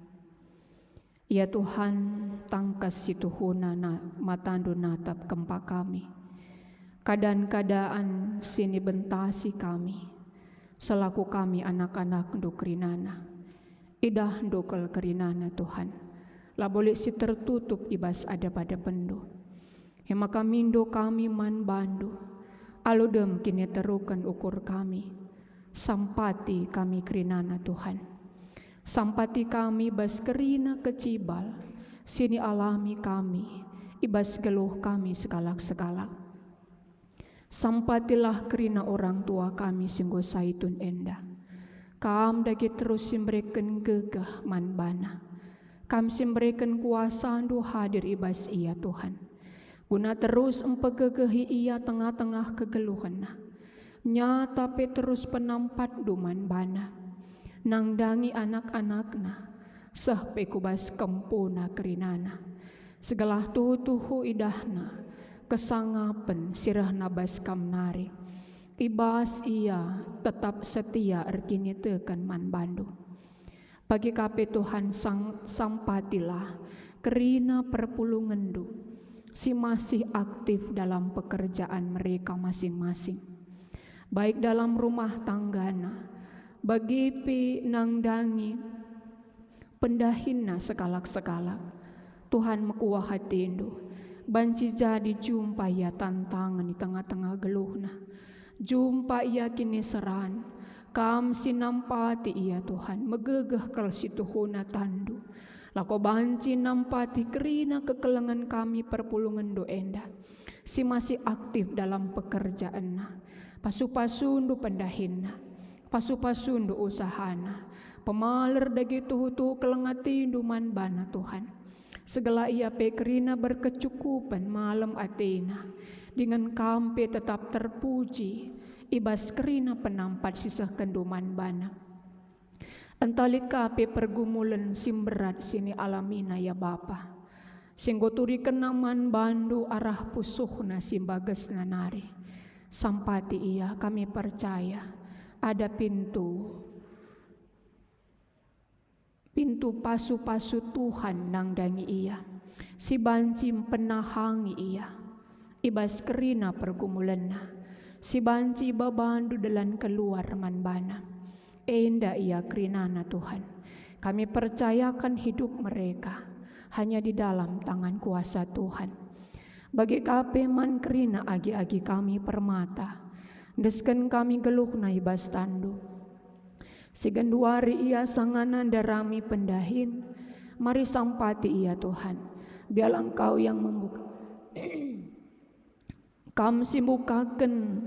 Ya Tuhan, tangkas situhuna matandu natap kempa kami. Keadaan sini bentasi kami. Selaku kami anak-anak ndukrinana. Idah ndukal kerinana Tuhan. La boleh si tertutup ibas ada pada pendu. Hema kamindo kami man bandu. Aludem kini terukan ukur kami. Sampati kami kerinana Tuhan. Sampati kami bas kerina kecibal, sini alami kami, ibas geluh kami segalak-segalak. Sampatilah kerina orang tua kami singgo saitun enda. Kam dagi terus simbrekan gegah man bana. Kam simbrekan kuasa andu hadir ibas iya Tuhan. Guna terus empegegehi iya tengah-tengah kegeluhan. Nyata pe terus penampat duman bana. Nangdangi anak-anakna, seh pekubas kempuna kerinana. Segala tuhu idahna, kesangapen sirah nabas kamnari. Ibas ia tetap setia erkini tekan man bandu. Bagi kape Tuhan sampatilah kerina perpulungendu, si masih aktif dalam pekerjaan mereka masing-masing. Baik dalam rumah tanggana, bagi pi nangdangi pendahina sekalak-sekalak. Tuhan mekuah hatindu. Banci jadi jumpa ya tantangan di tengah-tengah geluhna. Jumpa ia kini seran. Kam sinampati ia Tuhan. Megegeh kal situhuna tandu. Lako banci nampati kerina kekelengan kami perpulungan do enda. Si masih aktif dalam pekerjaanna. Pasu-pasundu pendahinna. Pasu-pasundu usahana, pemaler dagi tuhu kelengatindu man bana Tuhan. Segala ia pekerina berkecukupan malam atina, dengan kampe tetap terpuji, ibas kerina penampat sisa kenduman bana. Entalik kape pergumulan simberat sini alamina ya Bapa. Singgoturi kenaman bandu arah pusuhna simbages nanari. Sampati ia kami percaya. Ada pintu pasu-pasu Tuhan nangdangi ia. Si bancim penahangi ia. Ibas kerina pergumulanna. Si banci babandu dalan keluar manbana. Enda ia kerinana Tuhan. Kami percayakan hidup mereka hanya di dalam tangan kuasa Tuhan. Bagi kape man kerina agi-agi kami permata. Desken kami geluh na ibas tandu. Sigenduari ia sanganan darami pendahin. Mari sampati ia Tuhan. Biar Engkau yang membuka. Kam simbukaken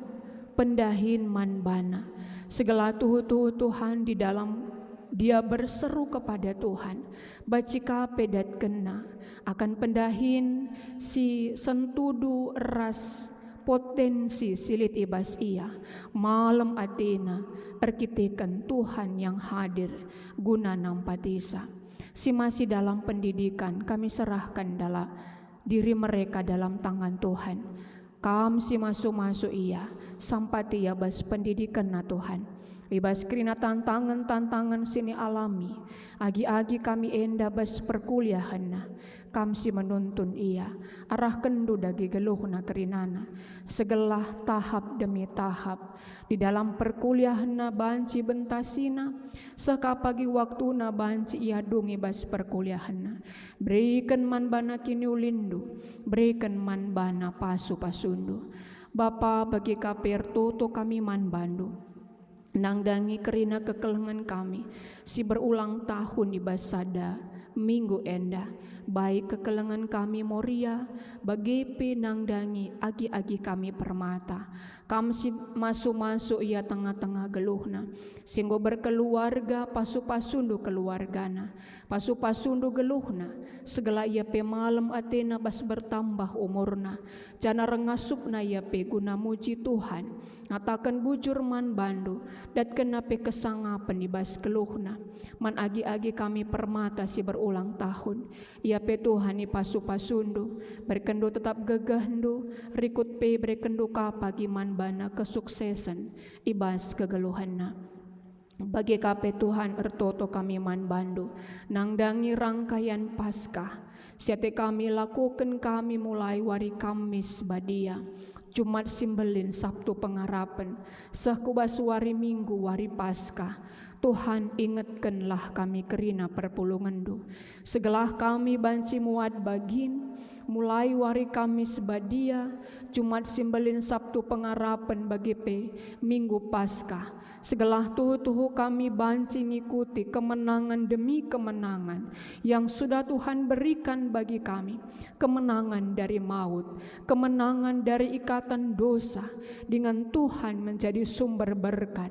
pendahin manbana. Segala tuhu-tuhu Tuhan di dalam dia berseru kepada Tuhan. Bacika pedat kena akan pendahin si sentudu eras. Potensi silit ibas ia malam atina arkitekan Tuhan yang hadir guna nampatisa. Si masih dalam pendidikan kami serahkan dalam diri mereka dalam tangan Tuhan. Kam si masuk-masuk ia sampai ia bas pendidikan na Tuhan. Ibas kerina tantangan sini alami. Agi-agi kami enda bas perkuliahan na. Kam si menuntun ia arah kendu dagi geluh na kerinana. Segelah tahap demi tahap di dalam perkuliahan na banci bentasina. Sekapagi waktu na banci ia dungi bas perkuliahan na. Berikan man bana kini ulindu, berikan man bana pasu-pasundu. Bapa bagi kapir tuto kami man bandu. Nangdangi kerina kekelengan kami si berulang tahun di basada minggu enda. Baik kekelengan kami moria bagepe nangdangi agi-agi kami permata. Kami si masuk-masuk ia tengah-tengah geluhna. Singgo berkeluarga pasu-pasundu keluargana. Pasu-pasundu geluhna. Segala ia pe malam atena bas bertambah umurna. Jana rengasupna ia pe guna muji Tuhan. Ngatakan bujur man bandu. Dat kena pe kesangapan ibas keluhna. Man agi-agi kami permata si berulang tahun. Ia pe Tuhan i pasu-pasundu. Berkendu tetap gegahndu. Rikut pe berkendu kapagi man bana kesuksesan ibas kegeluhanna. Bagi kape Tuhan ertoto kami man bandu. Nangdangi rangkaian Paskah. Siate kami lakukan kami mulai wari Kamis badia. Jumat simbelin Sabtu pengharapan. Sekubas wari Minggu wari Paskah. Tuhan ingatkanlah kami kerina perpulungandu. Segelah kami banci muat bagin. Mulai wari Kamis badia, Jumat simbelin Sabtu pengharapan bagi pe Minggu Paskah. Segelah tuhu kami banci ngikuti kemenangan demi kemenangan yang sudah Tuhan berikan bagi kami. Kemenangan dari maut, kemenangan dari ikatan dosa, dengan Tuhan menjadi sumber berkat.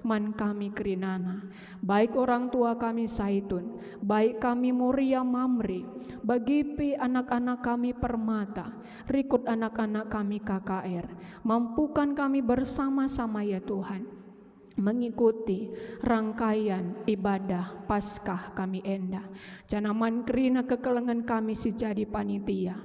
Man kami kerinana, baik orang tua kami Saitun, baik kami Moria Mamri, bagi pe anak-anak kami Permata, rikut anak-anak kami KKR, mampukan kami bersama-sama ya Tuhan, mengikuti rangkaian ibadah Paskah kami enda. Janaman kerina kekelengan kami si jadi panitia.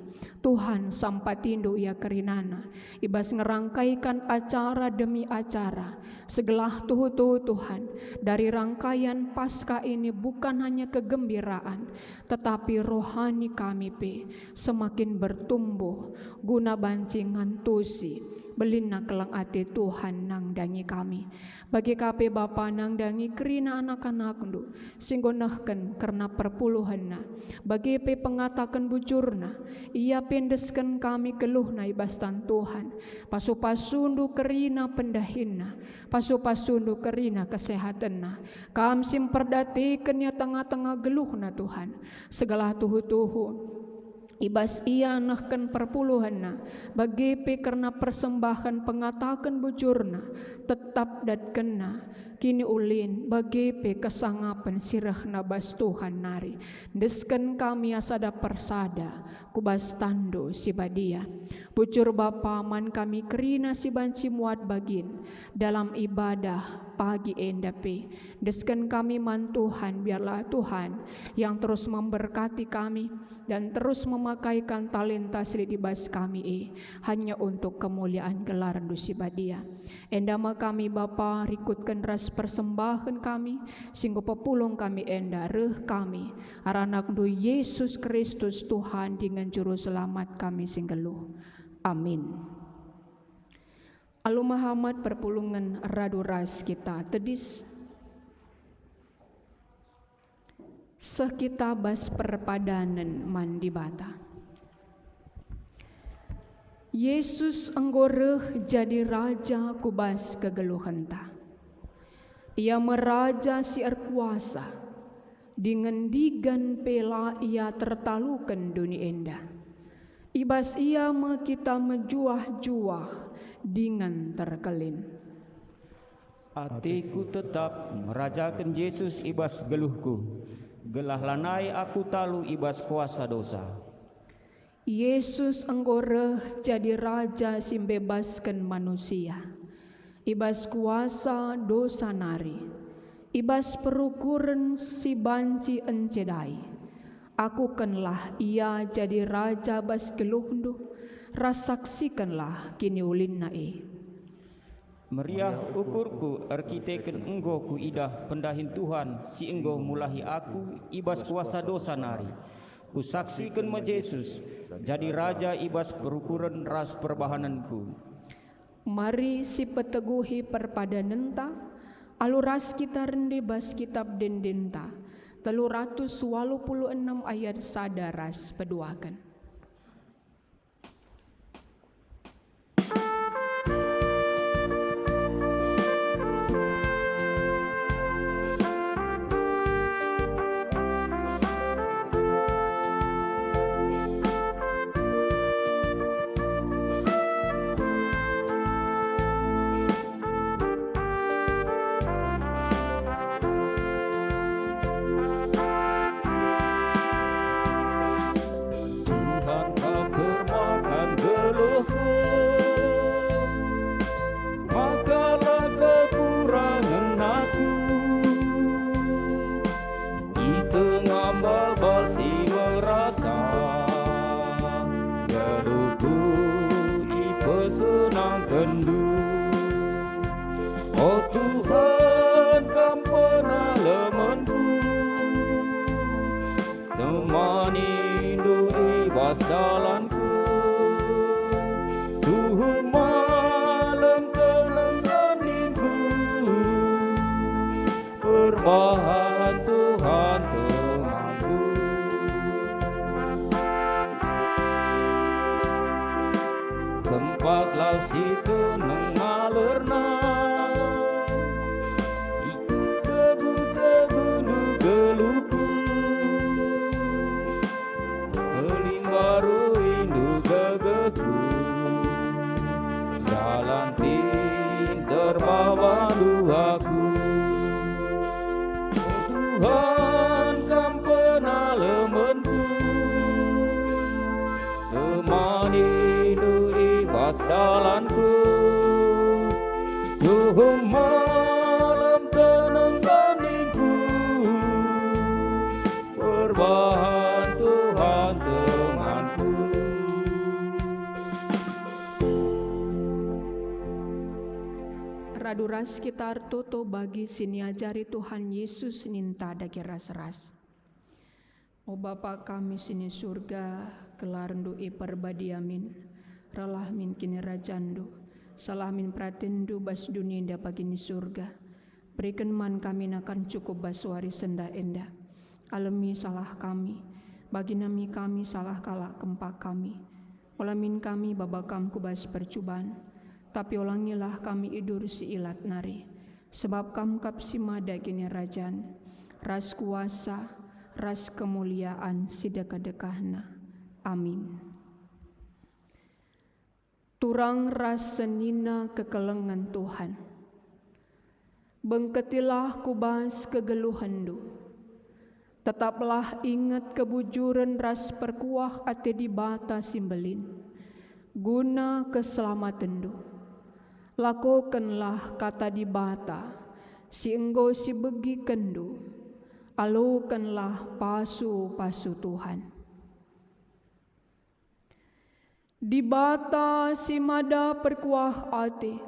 Tuhan sampatindu ia kerinana. Ibas ngerangkaikan acara demi acara. Segelah tuhu Tuhan. Dari rangkaian Paskah ini bukan hanya kegembiraan, tetapi rohani kami pe semakin bertumbuh. Guna bancingan tusi belina kelang ate Tuhan nangdangi kami. Bagi kape Bapa nangdangi kerina anak-anak ndu singgonahkan karena perpuluhanna. Bagi pe pengatakan bujurna, ia pendeskan kami keluhna ibastan Tuhan. Pasu-pasundu kerina pendahinna, pasu-pasundu kerina kesehatanna. Kami simperdatikan ya tengah-tengah geluhna Tuhan. Segala tuhu-tuhu ibas ia nahkan perpuluhanna bagi pe karena persembahan pengatakan bujurna tetap dat kena kini ulin bagi pe kesangapan sirahna bas Tuhan nari desken kami asada persada kubas tando si badia bujur Bapa man kami kerina si banci muat bagin dalam ibadah pagi endape desken kami man Tuhan biarlah Tuhan yang terus memberkati kami dan terus memakaikan talenta selidibas kami hanya untuk kemuliaan gelar dusi badia. Endama kami Bapa rikutkan ras persembahan kami singgo pepulung kami enda reh kami aranak du Yesus Kristus Tuhan dengan juru selamat kami singgeluh. Amin. Alu Muhammad perpulungan radu ras kita tedis sekita bas perpadanan mandi bata. Yesus enggoreh jadi raja kubas kegeluhanta. Ia meraja si erkuasa dengan digan pela ia tertalukan dunia enda. Ibas ia me kita mejuah-juah dengan terkelin. Atiku tetap merajakan Yesus ibas geluhku. Gelah lanai aku talu ibas kuasa dosa. Yesus enggoreh jadi raja simbebaskan manusia. Ibas kuasa dosa nari. Ibas perukuran si banci encedai. Aku kenlah ia jadi raja bas geluhndu. rasaksikanlah kini ulin nae. Meriah ukurku arkiteken enggo ku idah pendahin Tuhan si enggo mulahi aku ibas kuasa dosa nari. Ku saksikan ma Yesus jadi raja ibas perukuran ras perbahananku. Mari si peteguhi perpadanenta aluras kita rende bas kitab dendenta 386 ayat sadaras peduakan. Tuhan kau kermakan geluhku, makalah kekurangan aku. Di tengah balbal si merata, geluhku ipesenang kendu. Oh Tuhan kampana lemanku, temani ibas jalanku. Tuhan malam telengganinku, perbahan Tuhan temanku. Kempak laut si tenang alerna, teguh-teguh nu geluhku. Baru indu gegeku, jalan pinter bawa duaku. Tuhan kampana lemanku, temani indu ibas jalanku. Tuhan malam tenang ganingku, perbahan Tuhan temanku. Raduras kita artoto bagi siniajari Tuhan Yesus ninta dagi ras-ras. O Bapa kami sini surga, kelarndu i perbadiamin, ralah min kini rajandu, salah min pratendu bas dunia indah pagini surga. Berikan man kami nakan cukup baswari senda enda. Alemi salah kami, bagi nami kami salah kalah kempak kami. Olamin kami babakam kubas percubaan, tapi ulangilah kami idur si ilat nari. Sebab kam kap si mada kini rajan, ras kuasa, ras kemuliaan si deka-dekahna. Amin. Turang ras senina kekelengan Tuhan, bengketilah kubas kegeluhandu. Tetaplah ingat kebujuran ras perkuah ate di bata simbelin, guna keselamatandu. Lakukanlah kata di bata, si enggo si begi kendu, alukanlah pasu-pasu Tuhan. Di bata si mada perkuah ate,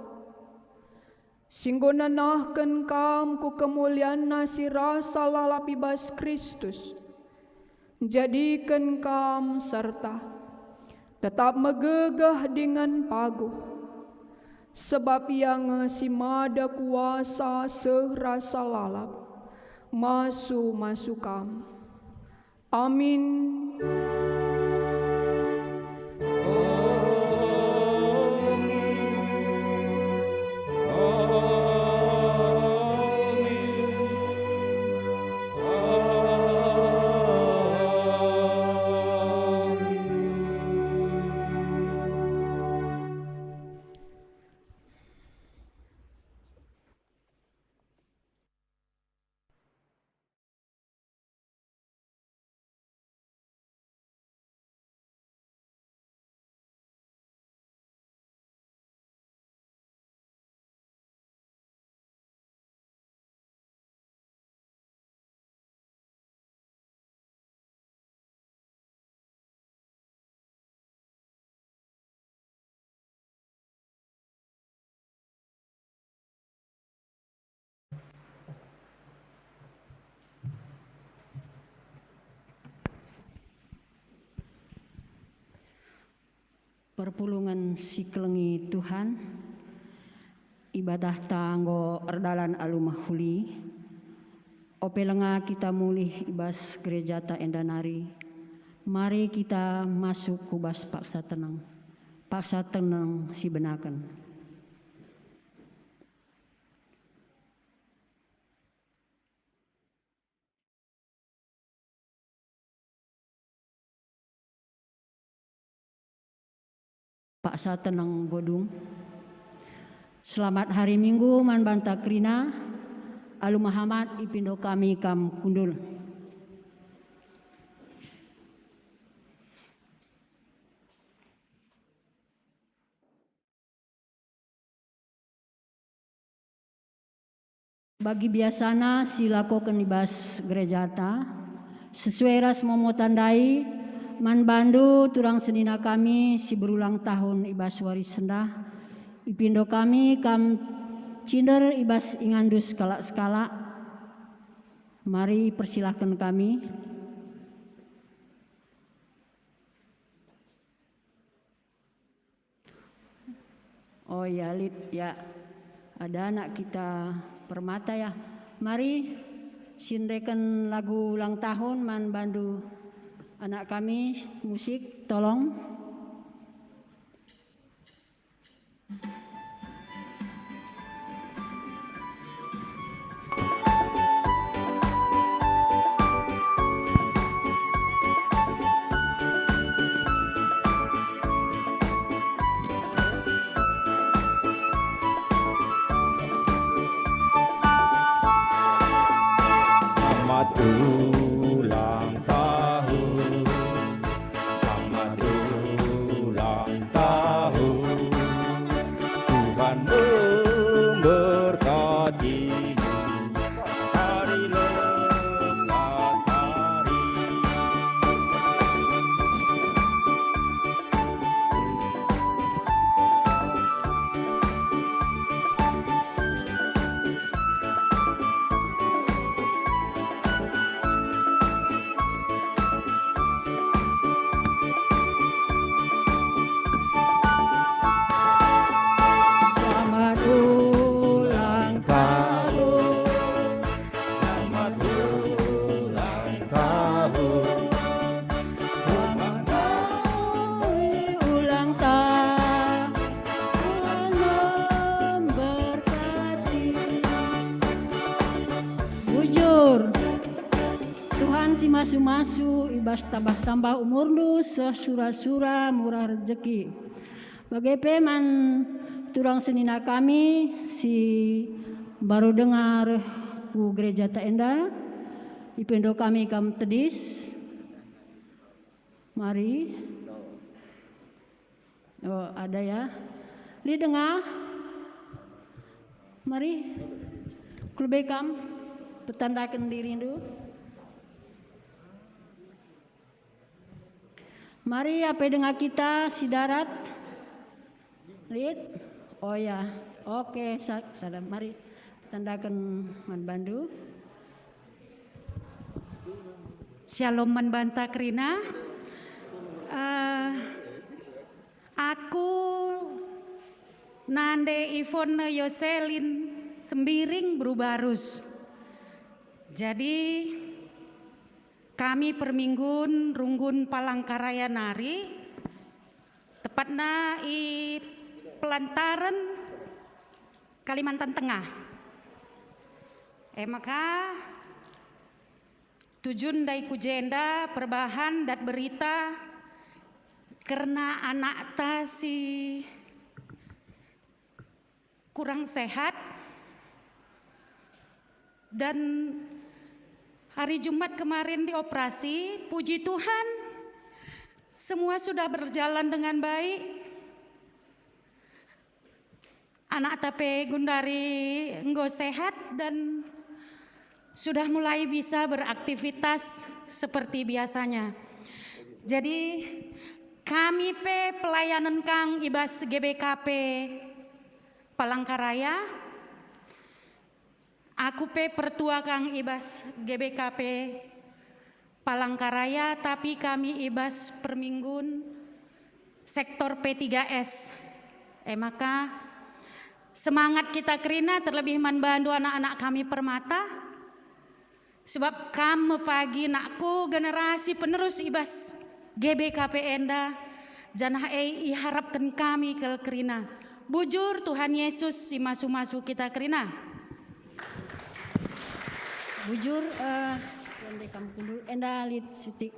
singgo nanahken kam ku kemuliaan si rasa lalapi bas Kristus. Jadikan kam serta tetap megegah dengan paguh, sebab yang si mada kuasa serasa lalap masu kam. Amin. perpulungan si kelengi Tuhan, ibadah tanggo erdalan alumahuli, opelenga kita mulih ibas gereja ta endanari. Mari kita masuk kubas paksa tenang si benakan. Paksa tenang bodung. Selamat hari Minggu man banta krina. Alu Muhammad ipindo kami kam kundul. Bagi biasana silako kenibas gerejata sesuai ras momo tandai man bandu turang senina kami si berulang tahun ibas waris sendah ipindo kami kam cinder ibas ingandus skala. Mari persilahkan kami. Oh ya Lid ya, ada anak kita Permata ya. Mari sindekan lagu ulang tahun man bandu anak kami musik tolong. Selamat ulang tahun, selamat ulang tahun. Tuhan memberkatimu, hari lepas hari. Selamat ulang Tahun, selamat ulang tahun, selamat ulang tahun memberkati. Bujur Tuhan si masu-masu ibas tambah-tambah umurnu sesura-sura murah rezeki. Bagai peman turang senina kami si baru dengar ku gereja ta enda ipendo kami kam tedis. Mari. Oh, ada ya. Li dengar. Mari. Kulbekam petandakan diri dulu. Mari apa dengar kita si darat. Lihat. Oh ya. Oke, sadam. Mari tandakan man bandu. Shalom Manbanta Krina. Aku Nande Ivone Yoselin Sembiring Brubarus. Jadi kami perminggun runggun Palangkaraya nari tepatnya i Pelantaran Kalimantan Tengah. Maka tujuan dari kujenda perbahan dan berita karena anak tasi kurang sehat dan hari Jumat kemarin dioperasi, puji Tuhan semua sudah berjalan dengan baik. Anak tape Gundari enggo sehat dan sudah mulai bisa beraktivitas seperti biasanya. Jadi kami pelayanan Kang Ibas GBKP Palangkaraya, aku pertua Kang Ibas GBKP Palangkaraya, tapi kami Ibas perminggun sektor P3S. Maka semangat kita kerina terlebih membantu anak-anak kami permata. Sebab kamu pagi nakku generasi penerus ibas GBKP enda. Janah harapkan kami ke kerina. Bujur Tuhan Yesus si masu-masu kita kerina. Bujur enda lit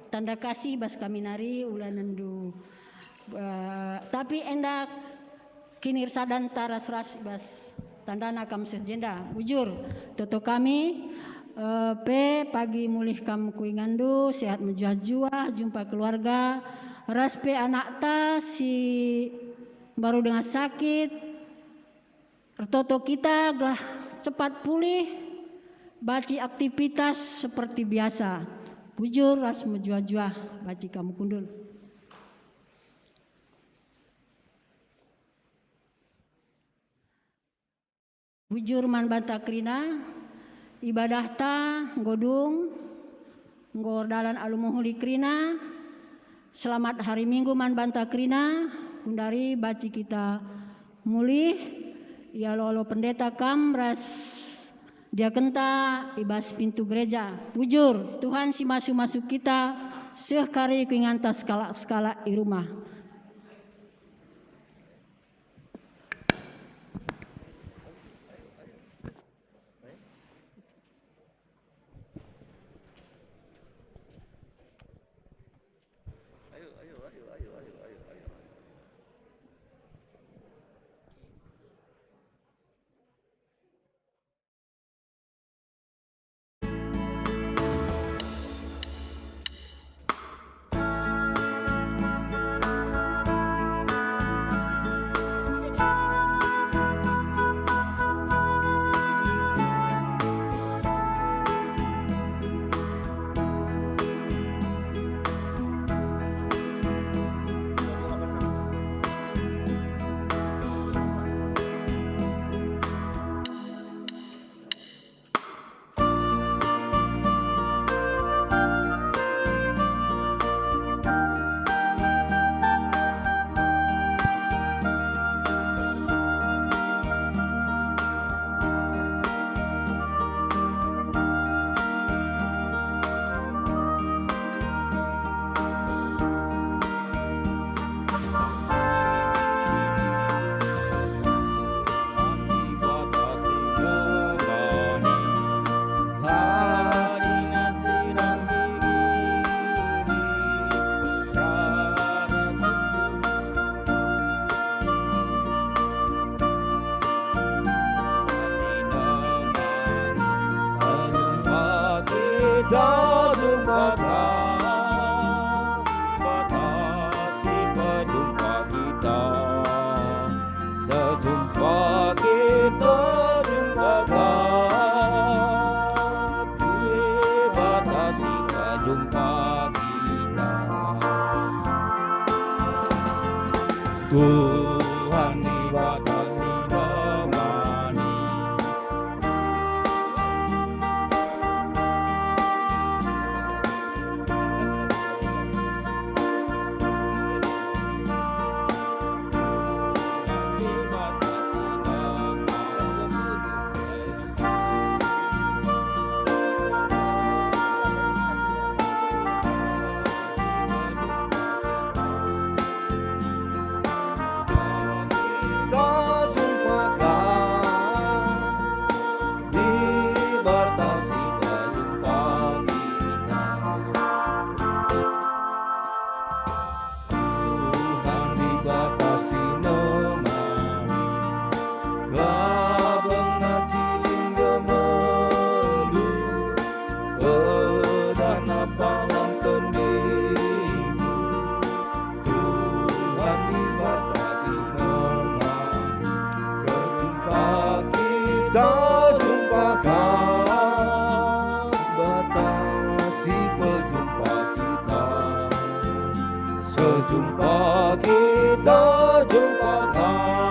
tanda kasih bas kami nari ulan nendu. Tapi enda kinir sadan taras ras bas tanda nakam sejenda. Bujur toto kami pagi mulih kam kuingandu sehat menjuah-juah jumpa keluarga. Raspe anak ta si baru dengan sakit, toto kita gelah cepat pulih, baci aktivitas seperti biasa. Bujur ras menjuah-juah, baci kamu kundul. Bujur man banta krina, ibadah ta godung, ngordalan alumuhuli krina. Selamat hari Minggu man banta krina, kundari baci kita mulih, ya lolo pendeta kam ras dia kenta ibas pintu gereja. Bujur Tuhan si masuk kita sekari kuinganta skala di rumah. Tuhan dibatasi nemani. Sejumpa kita, jumpa kau.